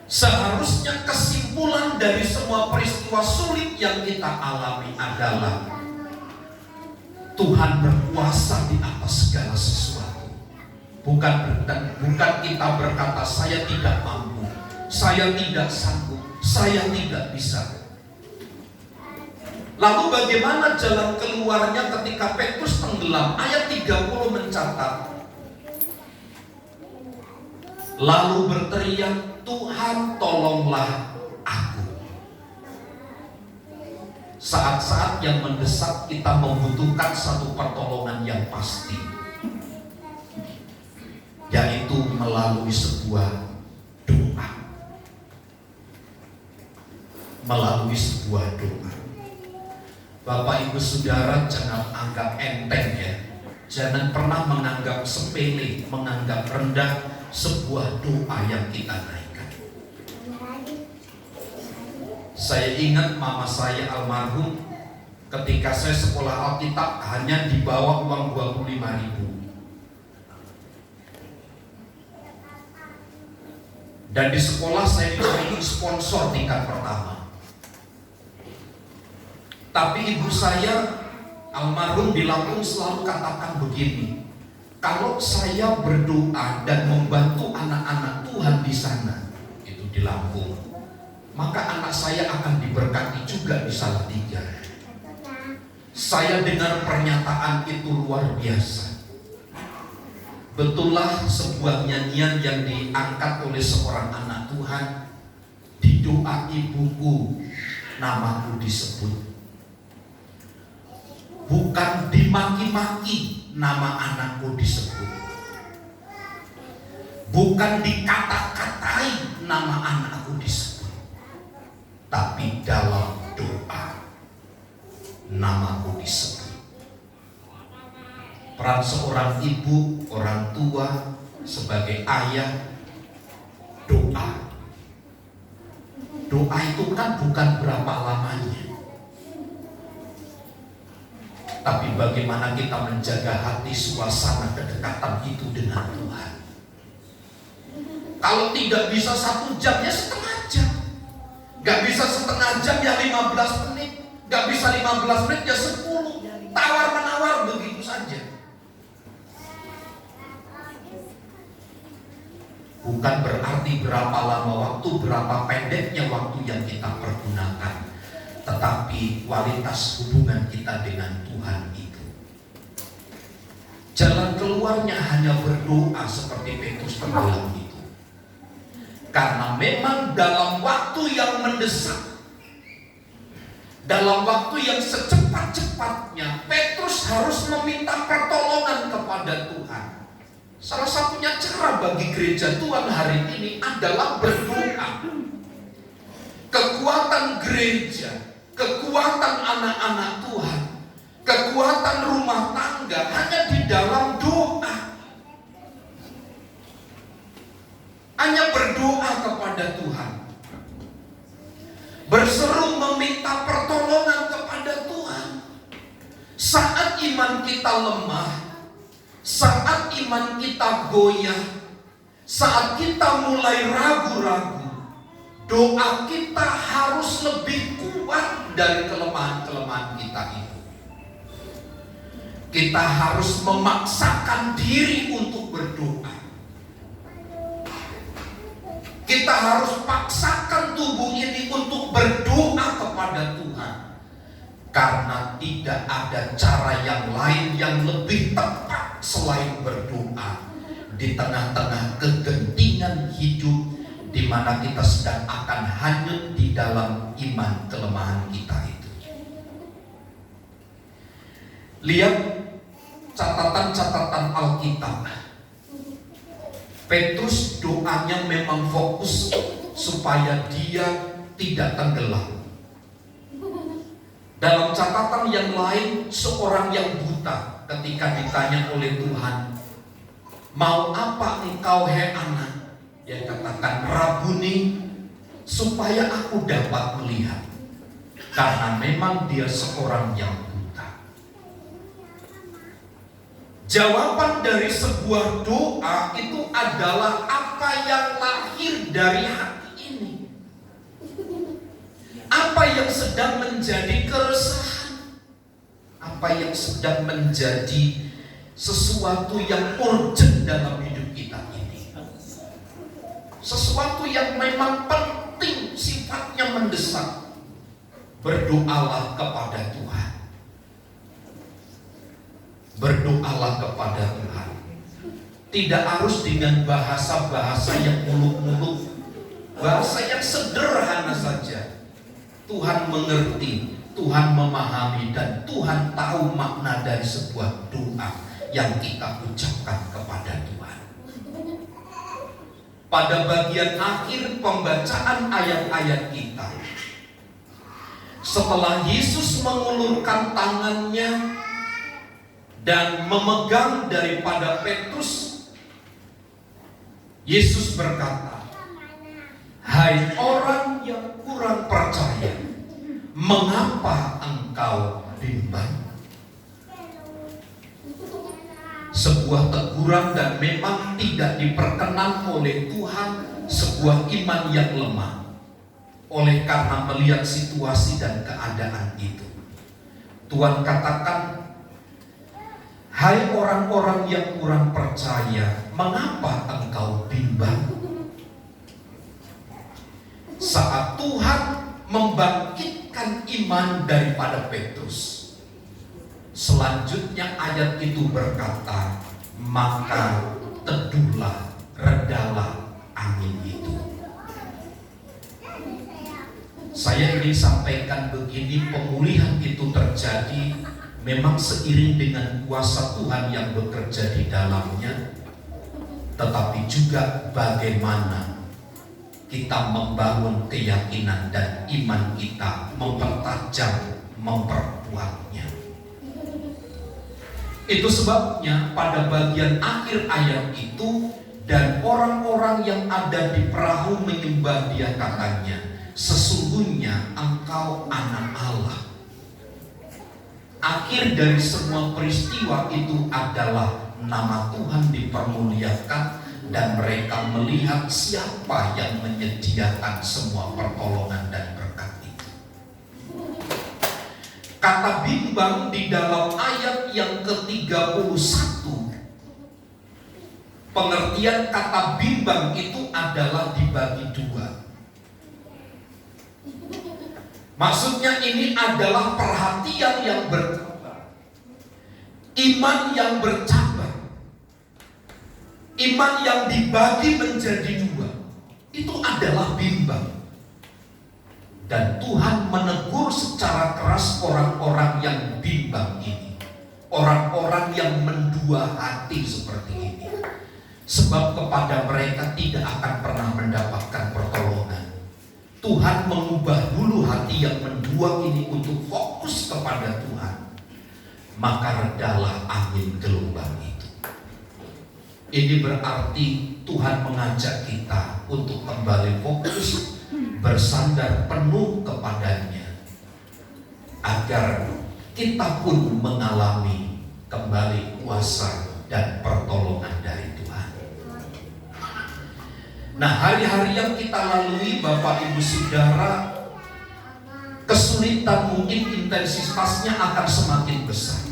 Seharusnya kesimpulan dari semua peristiwa sulit yang kita alami adalah Tuhan berkuasa di atas segala sesuatu. Bukan kita berkata saya tidak mampu, saya tidak sanggup, saya tidak bisa. Lalu bagaimana jalan keluarnya ketika Petrus tenggelam? Ayat 30 mencatat, lalu berteriak, Tuhan tolonglah aku. Saat-saat yang mendesak kita membutuhkan satu pertolongan yang pasti, yaitu melalui sebuah doa. Melalui sebuah doa. Bapak Ibu Saudara, jangan anggap enteng ya. Jangan pernah menganggap sepele, menganggap rendah sebuah doa yang kita naikkan. Saya ingat mama saya almarhum Ketika saya sekolah Alkitab hanya dibawa uang 25.000. Dan di sekolah saya dicari sponsor tingkat pertama. Tapi ibu saya almarhum di Lampung selalu katakan begini, kalau saya berdoa dan membantu anak-anak Tuhan di sana, itu di Lampung, maka anak saya akan diberkati juga di Salatiga. Saya dengar pernyataan itu luar biasa. Betullah sebuah nyanyian yang diangkat oleh seorang anak Tuhan. Di doa ibuku, namaku disebut. Bukan dimaki-maki, nama anakku disebut. Bukan dikata-katai, nama anakku disebut. Tapi dalam doa, namaku disebut. Peran seorang ibu, orang tua, sebagai ayah, doa. Doa itu kan bukan berapa lamanya, tapi bagaimana kita menjaga hati, suasana kedekatan itu dengan Tuhan. Kalau tidak bisa 1 jam, ya setengah jam. Gak bisa setengah jam, ya 15 menit. Gak bisa 15 menit, ya 10. Tawar-menawar begitu saja. Bukan berarti berapa lama waktu, berapa pendeknya waktu yang kita pergunakan, tetapi kualitas hubungan kita dengan Tuhan itu. Jalan keluarnya hanya berdoa seperti Petrus tenggelam itu. Karena memang dalam waktu yang mendesak, dalam waktu yang secepat-cepatnya, Petrus harus meminta pertolongan kepada Tuhan. Salah satunya cara bagi gereja Tuhan hari ini adalah berdoa. Kekuatan gereja, kekuatan anak-anak Tuhan, kekuatan rumah tangga hanya di dalam doa. Hanya berdoa kepada Tuhan, berseru meminta pertolongan kepada Tuhan. Saat iman kita lemah, saat iman kita goyah, saat kita mulai ragu-ragu, doa kita harus lebih kuat dari kelemahan-kelemahan kita itu. Kita harus memaksakan diri untuk berdoa. Kita harus paksakan tubuh ini untuk berdoa kepada Tuhan. Karena tidak ada cara yang lain yang lebih tepat selain berdoa di tengah-tengah kegentingan hidup di mana kita sedang akan hanyut di dalam iman kelemahan kita itu. Lihat catatan-catatan Alkitab. Petrus doanya memang fokus supaya dia tidak tenggelam. Dalam catatan yang lain, seorang yang buta ketika ditanya oleh Tuhan, mau apa engkau hai anak? Dia katakan, Rabuni, supaya aku dapat melihat. Karena memang dia seorang yang buta. Jawaban dari sebuah doa itu adalah apa yang lahir dari hati ini. Apa yang sedang menjadi keresahan, apa yang sedang menjadi sesuatu yang urgent dalam hidup kita ini, sesuatu yang memang penting, sifatnya mendesak. Berdoalah kepada Tuhan. Berdoalah kepada Tuhan. Tidak harus dengan bahasa-bahasa yang muluk-muluk, bahasa yang sederhana saja. Tuhan mengerti, Tuhan memahami, dan Tuhan tahu makna dari sebuah doa yang kita ucapkan kepada Tuhan. Pada bagian akhir pembacaan ayat-ayat kita, setelah Yesus mengulurkan tangannya dan memegang daripada Petrus, Yesus berkata, "Hai orang yang kurang percaya, mengapa engkau bimbang? Sebuah teguran dan memang tidak diperkenan oleh Tuhan sebuah iman yang lemah. Oleh karena melihat situasi dan keadaan itu, Tuhan katakan, hai orang-orang yang kurang percaya, mengapa engkau bimbang? Saat Tuhan membangkitkan iman daripada Petrus, selanjutnya ayat itu berkata, maka teduhlah, redalah angin itu. Saya ingin sampaikan begini, pemulihan itu terjadi memang seiring dengan kuasa Tuhan yang bekerja di dalamnya, tetapi juga bagaimana kita membangun keyakinan dan iman kita, mempertajam, memperkuatnya. Itu sebabnya pada bagian akhir ayat itu, dan orang-orang yang ada di perahu menyembah dia, katanya, sesungguhnya engkau anak Allah. Akhir dari semua peristiwa itu adalah nama Tuhan dipermuliakan dan mereka melihat siapa yang menyediakan semua pertolongan dan berkat itu. Kata bimbang di dalam ayat yang ke-31, pengertian kata bimbang itu adalah dibagi dua. Maksudnya ini adalah perhatian yang bercabar, iman yang bercabar, iman yang dibagi menjadi dua. Itu adalah bimbang. Dan Tuhan menegur secara keras orang-orang yang bimbang ini, orang-orang yang mendua hati seperti ini. Sebab kepada mereka tidak akan pernah mendapatkan pertolongan. Tuhan mengubah dulu hati yang mendua ini untuk fokus kepada Tuhan. Maka redalah angin gelombang itu. Ini berarti Tuhan mengajak kita untuk kembali fokus, bersandar penuh kepadanya, agar kita pun mengalami kembali kuasa dan pertolongan dari Tuhan. Nah, hari-hari yang kita lalui, Bapak Ibu Saudara, kesulitan mungkin intensitasnya akan semakin besar.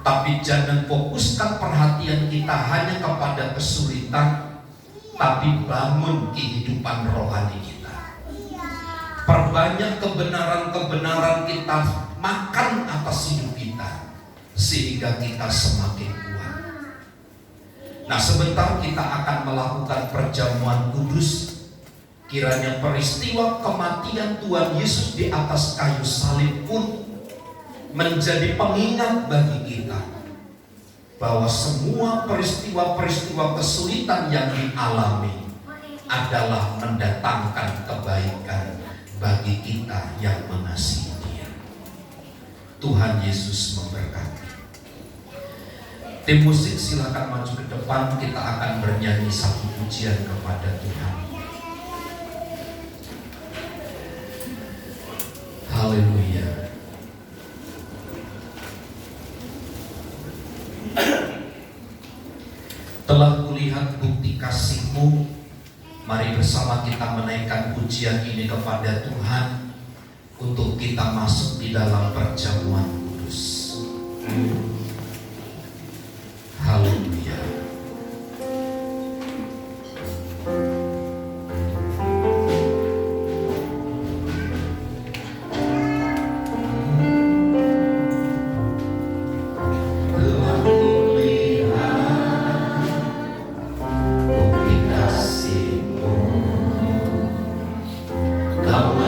Tapi jangan fokuskan perhatian kita hanya kepada kesulitan, tapi bangun kehidupan rohani kita. Perbanyak kebenaran-kebenaran kita, makan atas hidup kita, sehingga kita semakin kuat. Nah, sebentar kita akan melakukan perjamuan kudus. Kiranya peristiwa kematian Tuhan Yesus di atas kayu salib pun menjadi pengingat bagi kita bahwa semua peristiwa-peristiwa kesulitan yang dialami adalah mendatangkan kebaikan bagi kita yang mengasihi Dia. Tuhan Yesus memberkati. Tim musik silakan maju ke depan, kita akan bernyanyi satu pujian kepada Tuhan. Haleluya. Telah kulihat bukti kasih-Mu. Mari bersama kita menaikkan pujian ini kepada Tuhan untuk kita masuk di dalam perjamuan kudus. Haleluya. Kau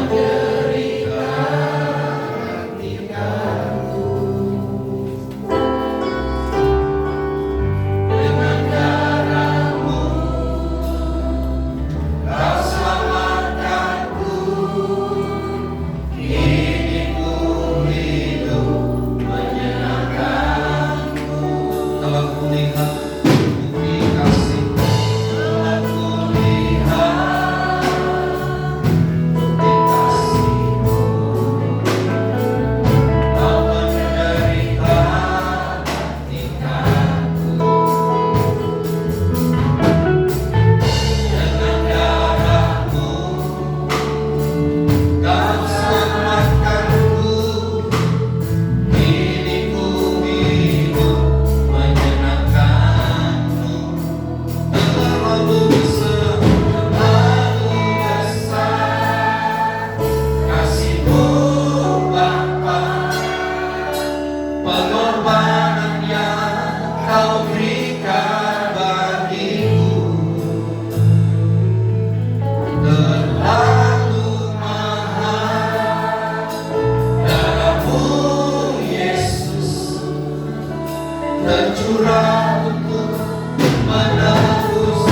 tercurah untuk menebus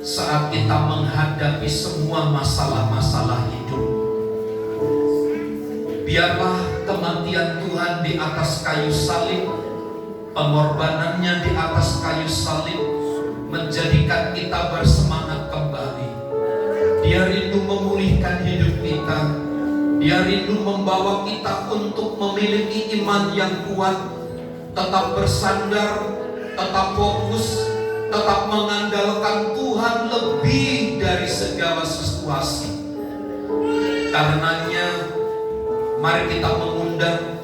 saat kita menghadapi semua masalah-masalah hidup. Biarlah kematian Tuhan di atas kayu salib, pengorbanannya di atas kayu salib menjadikan kita bersemangat kembali. Dia rindu memulihkan hidup kita. Dia rindu membawa kita untuk memiliki iman yang kuat, tetap bersandar, tetap fokus, tetap mengandalkan Tuhan lebih dari segala situasi. Karenanya, mari kita mengundang,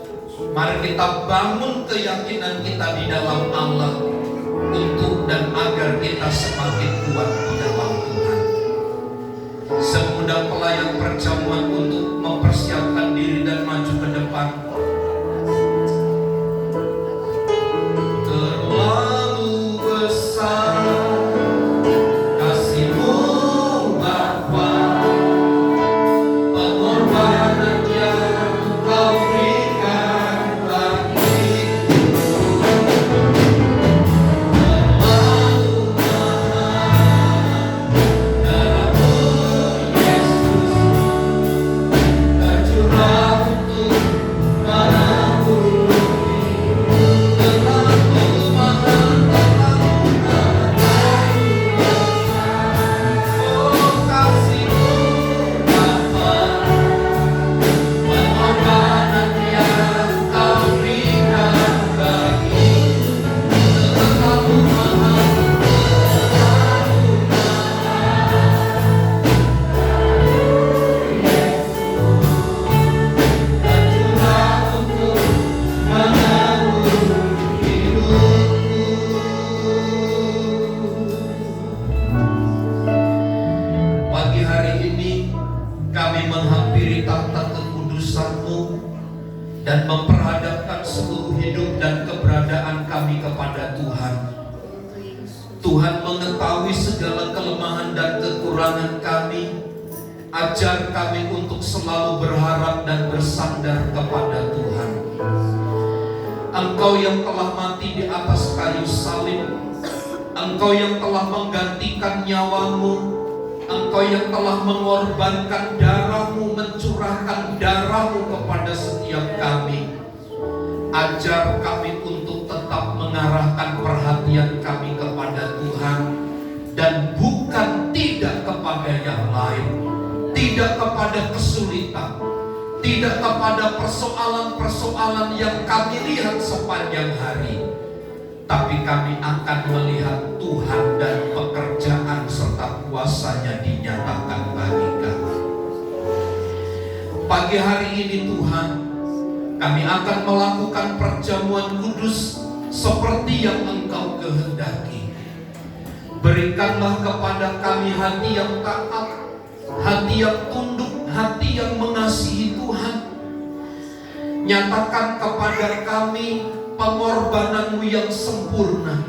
mari kita bangun keyakinan kita di dalam Allah untuk dan agar kita semakin kuat di dalam Tuhan. Semudah pelayan perjamuan untuk mempersiapkan diri dan maju ke depan. Dan memperhadapkan seluruh hidup dan keberadaan kami kepada Tuhan. Tuhan mengetahui segala kelemahan dan kekurangan kami. Ajar kami untuk selalu berharap dan bersandar kepada Tuhan. Engkau yang telah mati di atas kayu salib, Engkau yang telah menggantikan nyawamu, Engkau yang telah mengorbankan darahmu, mencurahkan darahmu kepada setiap kami. Ajar kami untuk tetap mengarahkan perhatian kami kepada Tuhan, dan bukan tidak kepada yang lain, tidak kepada kesulitan, tidak kepada persoalan-persoalan yang kami lihat sepanjang hari, tapi kami akan melihat Tuhan dan pekerjaan serta kuasa-Nya dinyatakan bagi kami. Pagi hari ini Tuhan, kami akan melakukan perjamuan kudus seperti yang Engkau kehendaki. Berikanlah kepada kami hati yang taat, hati yang tunduk, hati yang mengasihi Tuhan. Nyatakan kepada kami pengorbanan-Mu yang sempurna.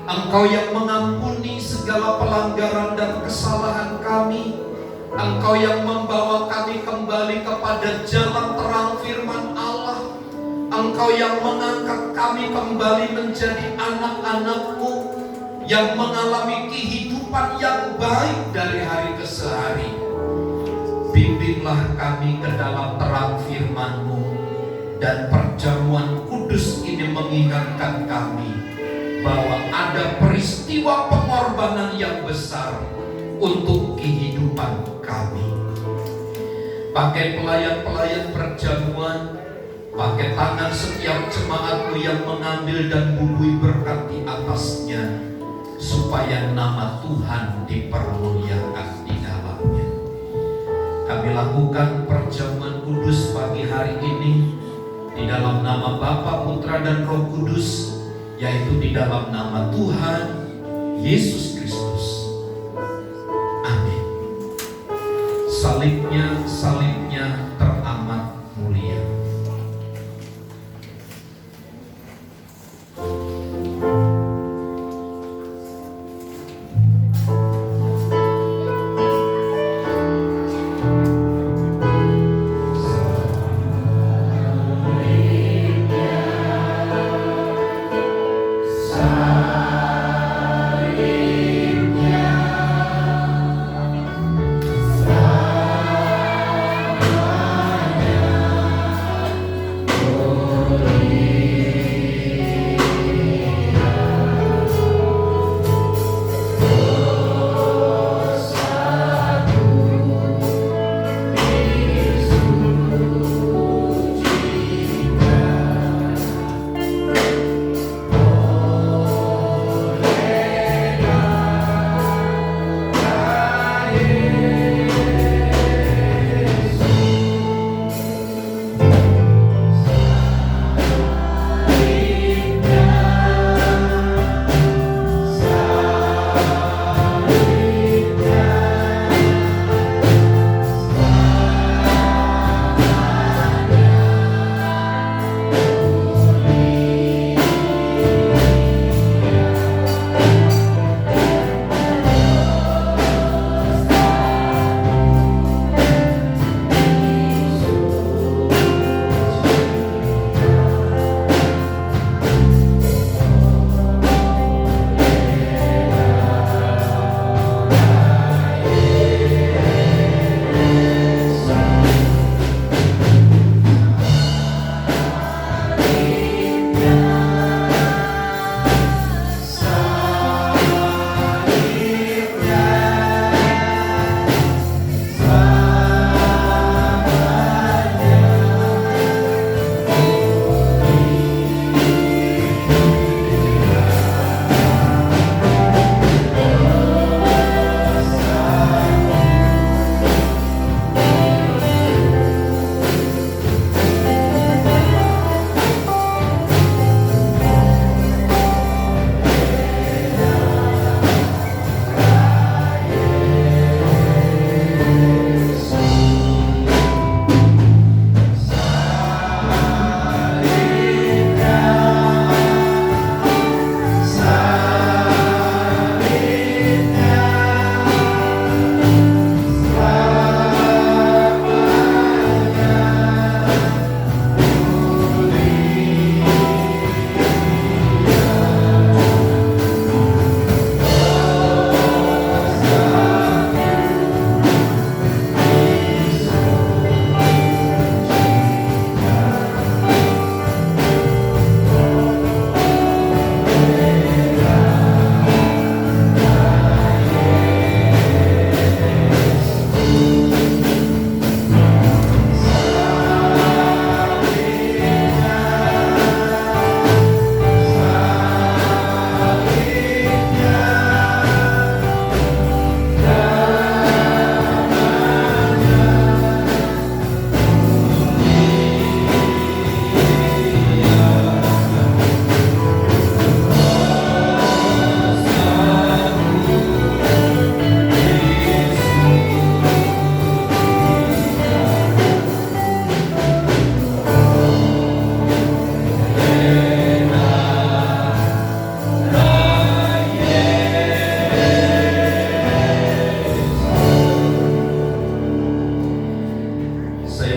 Engkau yang mengampuni segala pelanggaran dan kesalahan kami. Engkau yang membawa kami kembali kepada jalan terang firman Allah. Engkau yang mengangkat kami kembali menjadi anak-anak-Mu yang mengalami kehidupan yang baik dari hari ke hari. Bimbinglah kami ke dalam terang firman-Mu, dan perjamuan kudus ini mengingatkan kami bahwa ada peristiwa pengorbanan yang besar untuk kehidupan kami. Pakai pelayan-pelayan perjamuan, pakai tangan setiap jemaat-Mu yang mengambil dan bubui berkat di atasnya, supaya nama Tuhan dipermuliakan di dalamnya. Kami lakukan perjamuan kudus pagi hari ini di dalam nama Bapa, Putra, dan Roh Kudus, yaitu di dalam nama Tuhan Yesus Kristus. Amin. Salibnya teramat mulia.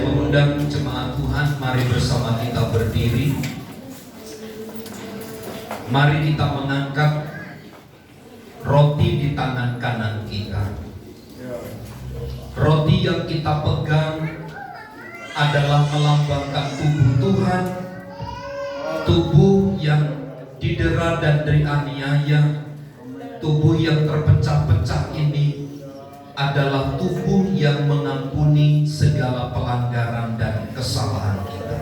Saya mengundang jemaat Tuhan, mari bersama kita berdiri. Mari kita mengangkat roti di tangan kanan kita. Roti yang kita pegang adalah melambangkan tubuh Tuhan, tubuh yang didera dan dianiaya. Tubuh yang terpecah-pecah ini adalah tubuh yang mengampuni segala pelanggaran dan kesalahan kita.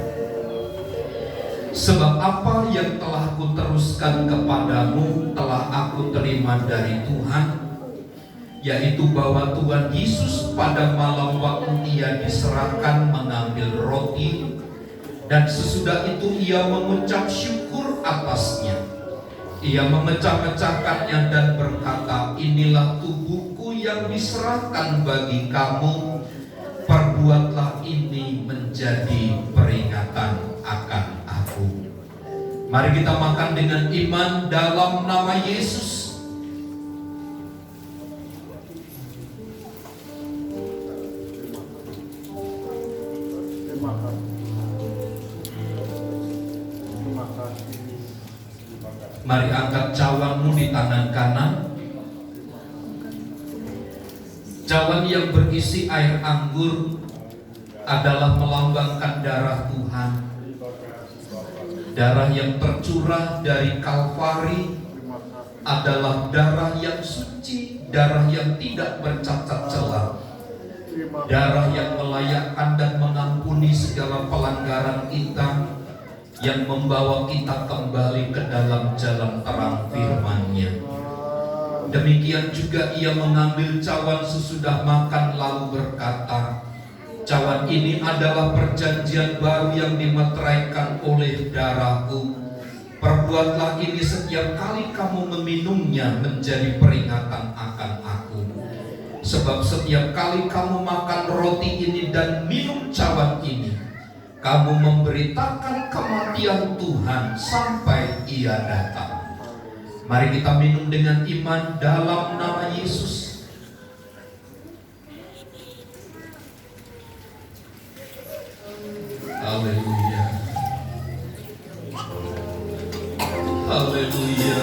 Sebab apa yang telah kuteruskan kepadamu telah aku terima dari Tuhan, yaitu bahwa Tuhan Yesus pada malam waktu Ia diserahkan mengambil roti, dan sesudah itu Ia mengucap syukur atasnya. Ia memecah-mecahkannya dan berkata, inilah tubuhku yang diserahkan bagi kamu, perbuatlah ini menjadi peringatan akan aku. Mari kita makan dengan iman dalam nama Yesus. Mari angkat cawanmu di tangan kanan. Cawan yang berisi air anggur adalah melambangkan darah Tuhan. Darah yang tercurah dari Kalvari adalah darah yang suci, darah yang tidak bercacat celah, darah yang melayakkan dan mengampuni segala pelanggaran kita, yang membawa kita kembali ke dalam jalan terang firman-Nya. Demikian juga Ia mengambil cawan sesudah makan lalu berkata, cawan ini adalah perjanjian baru yang dimeteraikan oleh darahku. Perbuatlah ini setiap kali kamu meminumnya menjadi peringatan akan aku. Sebab setiap kali kamu makan roti ini dan minum cawan ini, kamu memberitakan kematian Tuhan sampai Ia datang. Mari kita minum dengan iman dalam nama Yesus. Haleluya. Haleluya.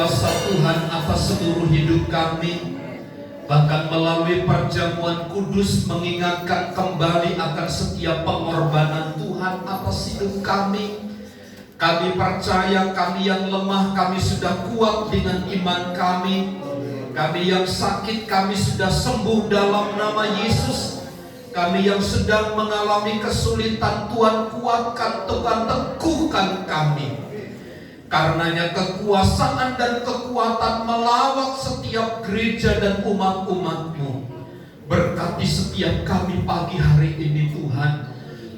kuasa Tuhan atas seluruh hidup kami. Bahkan melalui perjamuan kudus mengingatkan kembali akan setiap pengorbanan Tuhan atas hidup kami. Kami percaya kami yang lemah, kami sudah kuat dengan iman kami. Kami yang sakit, kami sudah sembuh dalam nama Yesus. Kami yang sedang mengalami kesulitan, Tuhan kuatkan, Tuhan teguhkan kami. Karenanya kekuasaan dan kekuatan melawat setiap gereja dan umat-umat-Mu. Berkati setiap kami pagi hari ini Tuhan.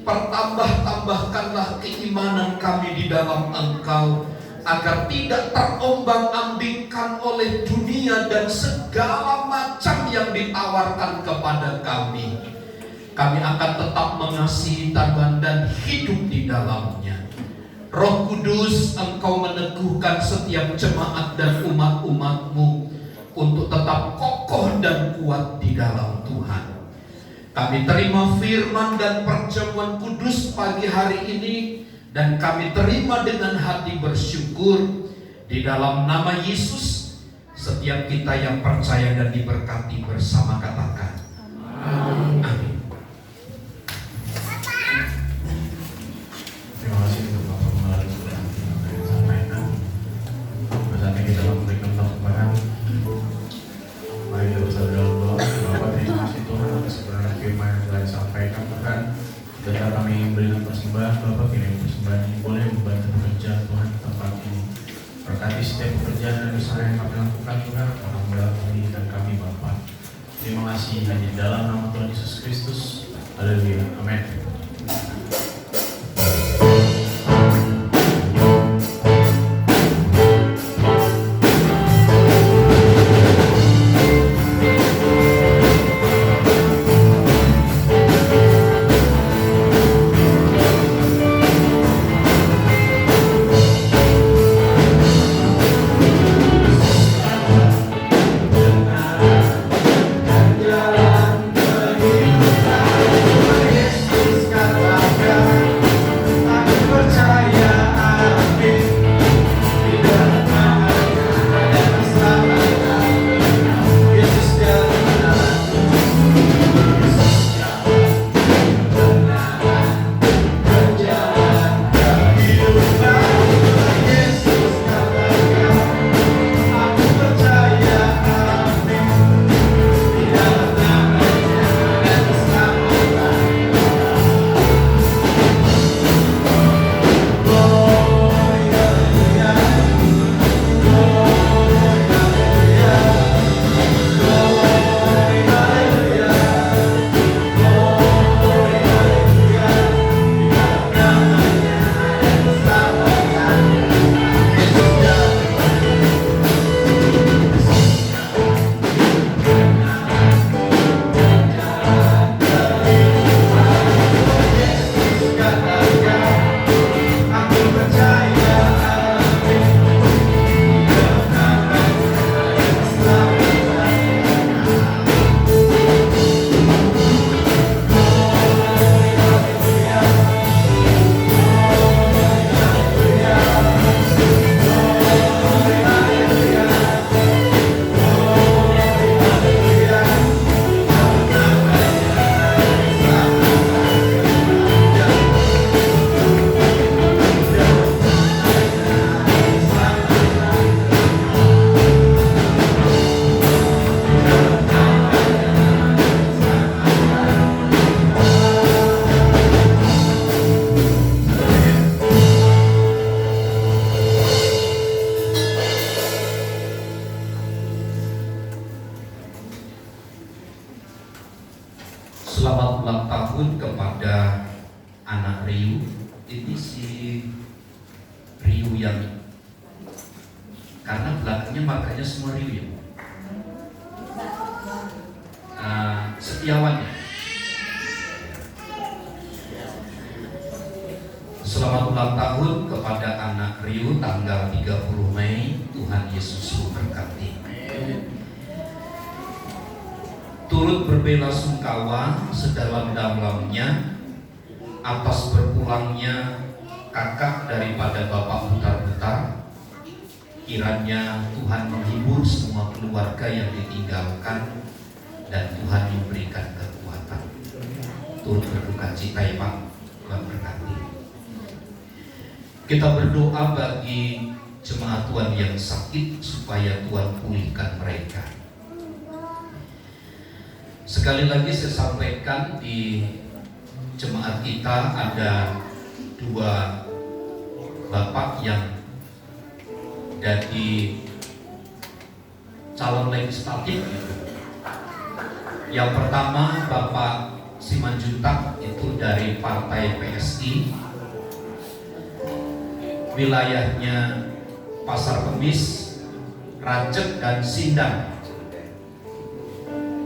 Pertambah-tambahkanlah keimanan kami di dalam Engkau, agar tidak terombang-ambingkan oleh dunia dan segala macam yang ditawarkan kepada kami. Kami akan tetap mengasihi Tuhan dan hidup di dalamnya. Roh Kudus, Engkau meneguhkan setiap jemaat dan umat-umat-Mu untuk tetap kokoh dan kuat di dalam Tuhan. Kami terima firman dan perjamuan kudus pagi hari ini, dan kami terima dengan hati bersyukur di dalam nama Yesus. Setiap kita yang percaya dan diberkati bersama katakan amin. Amin. Terima kasih untuk Bapak Pembalas sudah sampaikan. Saatnya kita memberikan persembahan. Mari kita bersama dalam doa. Bapak, terima kasih Tuhan atas kebenaran firman yang telah disampaikan Tuhan. Setelah kami memberikan persembahan, Bapak kirim persembahan ini boleh membantu pekerjaan Tuhan di tempat ini. Berkati setiap pekerjaan dan usaha yang kami lakukan Tuhan, orang dalam pendidikan kami Bapak. Terima kasih hanya di dalam nama Tuhan Yesus Kristus. Haleluya. Amin. Selamat ulang tahun kepada anak Riu. Ini si Riu yang, karena belakangnya markanya semua Riu ya. Setiawan ya. Selamat ulang tahun kepada anak Riu tanggal 30 Mei. Tuhan Yesus memberkati. Turut berbelasungkawa sedalam-dalamnya atas berpulangnya kakak daripada Bapak Butar-Butar Kiranya Tuhan menghibur semua keluarga yang ditinggalkan dan Tuhan memberikan kekuatan. Turut berduka cita ya Pak, Tuhan berkati. Kita berdoa bagi jemaat Tuhan yang sakit supaya Tuhan pulihkan mereka. Sekali lagi saya sampaikan, di jemaat kita ada 2 bapak yang jadi calon legislatif. Yang pertama Bapak Simanjuntak, itu dari Partai PSI, wilayahnya Pasar Kemis, Racek, dan Sindang.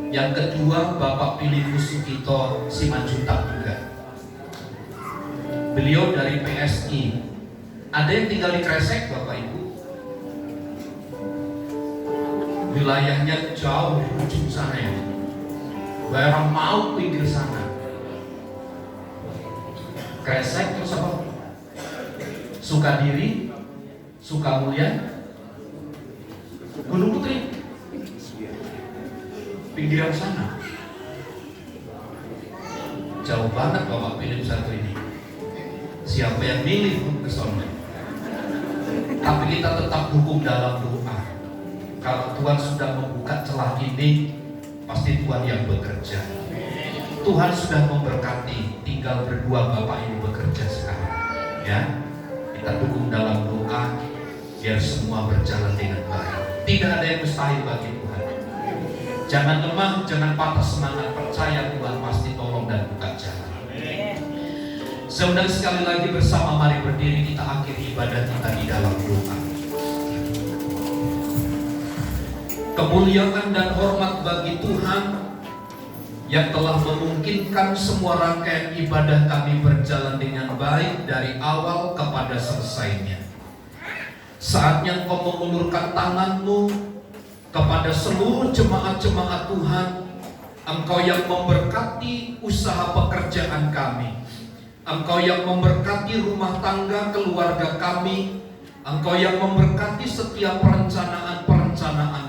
Yang kedua Bapak Filipus Sugito Simanjuntak juga. Beliau dari PSI. Ada yang tinggal di Kresek Bapak Ibu. Wilayahnya jauh di ujung sana ya. Daerah mau pinggir sana. Kresek terus apa? Sukadiri, Sukamulya, Gunung Putri, pinggiran sana. Jauh banget Bapak Philip satu ini. Siapa yang milih pun ke sana. Tapi kita tetap dukung dalam doa. Kalau Tuhan sudah membuka celah ini, pasti Tuhan yang bekerja. Tuhan sudah memberkati, tinggal berdua Bapak Ibu bekerja sekarang. Ya, kita dukung dalam doa biar semua berjalan dengan baik. Tidak ada yang mustahil bagi Tuhan. Jangan lemah, jangan patah semangat, percaya Tuhan pasti tolong dan buka jalan. Saudara sekali lagi bersama mari berdiri, kita akhiri ibadah kita di dalam doa. Kemuliaan dan hormat bagi Tuhan yang telah memungkinkan semua rangkaian ibadah kami berjalan dengan baik dari awal kepada selesainya. Saatnya Engkau mengulurkan tangan-Mu kepada seluruh jemaat-jemaat Tuhan. Engkau yang memberkati usaha pekerjaan kami, Engkau yang memberkati rumah tangga keluarga kami, Engkau yang memberkati setiap perencanaan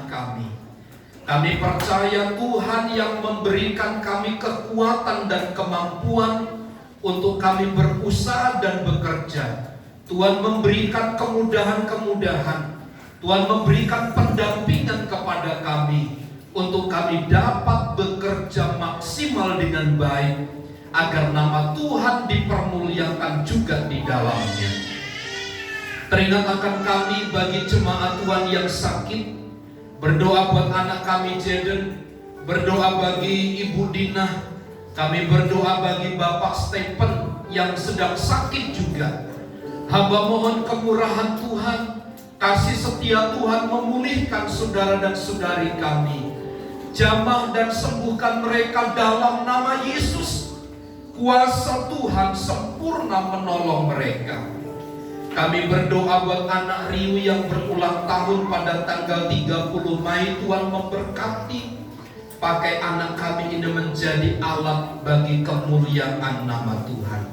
kami. Kami percaya Tuhan yang memberikan kami kekuatan dan kemampuan untuk kami berusaha dan bekerja. Tuhan memberikan kemudahan-kemudahan, Tuhan memberikan pendampingan kepada kami untuk kami dapat bekerja maksimal dengan baik, agar nama Tuhan dipermuliakan juga di dalamnya. Teringat akan kami bagi jemaat Tuhan yang sakit, berdoa buat anak kami Jaden, berdoa bagi Ibu Dina, kami berdoa bagi Bapak Stephen yang sedang sakit juga. Hamba mohon kemurahan Tuhan, kasih setia Tuhan memulihkan saudara dan saudari kami. Jamah dan sembuhkan mereka dalam nama Yesus. Kuasa Tuhan sempurna menolong mereka. Kami berdoa buat anak Riu yang berulang tahun pada tanggal 30 Mei. Tuhan memberkati, pakai anak kami ini menjadi alat bagi kemuliaan nama Tuhan.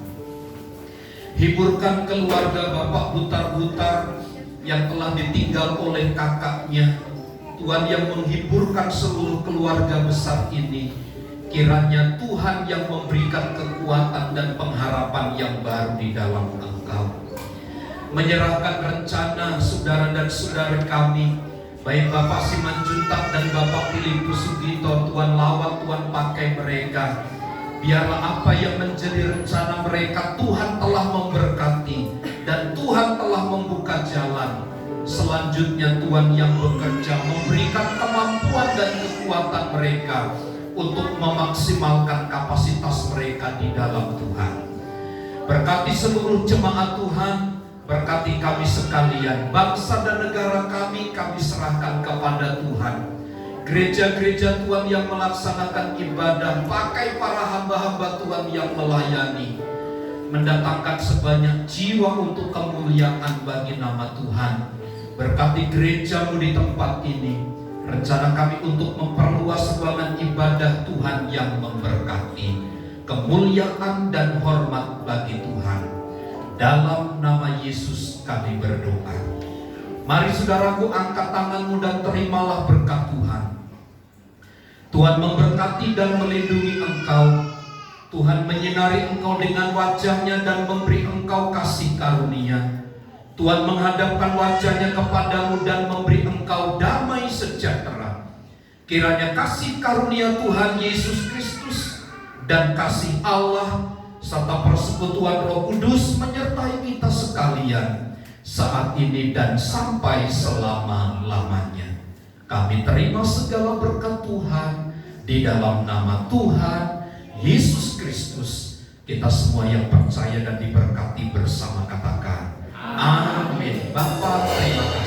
Hiburkan keluarga Bapak Butar-Butar yang telah ditinggal oleh kakaknya. Tuhan yang menghiburkan seluruh keluarga besar ini. Kiranya Tuhan yang memberikan kekuatan dan pengharapan yang baru di dalam Engkau. Menyerahkan rencana saudara dan saudari kami, baik Bapak Simanjuntak dan Bapak Filipus Sugito, Tuhan lawat, Tuhan pakai mereka. Biarlah apa yang menjadi rencana mereka Tuhan telah memberkati dan Tuhan telah membuka jalan. Selanjutnya Tuhan yang bekerja memberikan kemampuan dan kekuatan mereka untuk memaksimalkan kapasitas mereka di dalam Tuhan. Berkati seluruh jemaat Tuhan, berkati kami sekalian, bangsa dan negara kami serahkan kepada Tuhan. Gereja-gereja Tuhan yang melaksanakan ibadah, pakai para hamba-hamba Tuhan yang melayani, mendatangkan sebanyak jiwa untuk kemuliaan bagi nama Tuhan. Berkati gereja-Mu di tempat ini. Rencana kami untuk memperluas ruangan ibadah Tuhan yang memberkati. Kemuliaan dan hormat bagi Tuhan. Dalam nama Yesus kami berdoa. Mari saudaraku, angkat tanganmu dan terimalah berkat Tuhan. Tuhan memberkati dan melindungi engkau. Tuhan menyinari engkau dengan wajah-Nya dan memberi engkau kasih karunia. Tuhan menghadapkan wajah-Nya kepadamu dan memberi engkau damai sejahtera. Kiranya kasih karunia Tuhan Yesus Kristus dan kasih Allah serta persekutuan Roh Kudus menyertai kita sekalian saat ini dan sampai selama-lamanya. Kami terima segala berkat Tuhan di dalam nama Tuhan Yesus Kristus. Kita semua yang percaya dan diberkati bersama katakan amin. Bapa, terima kasih.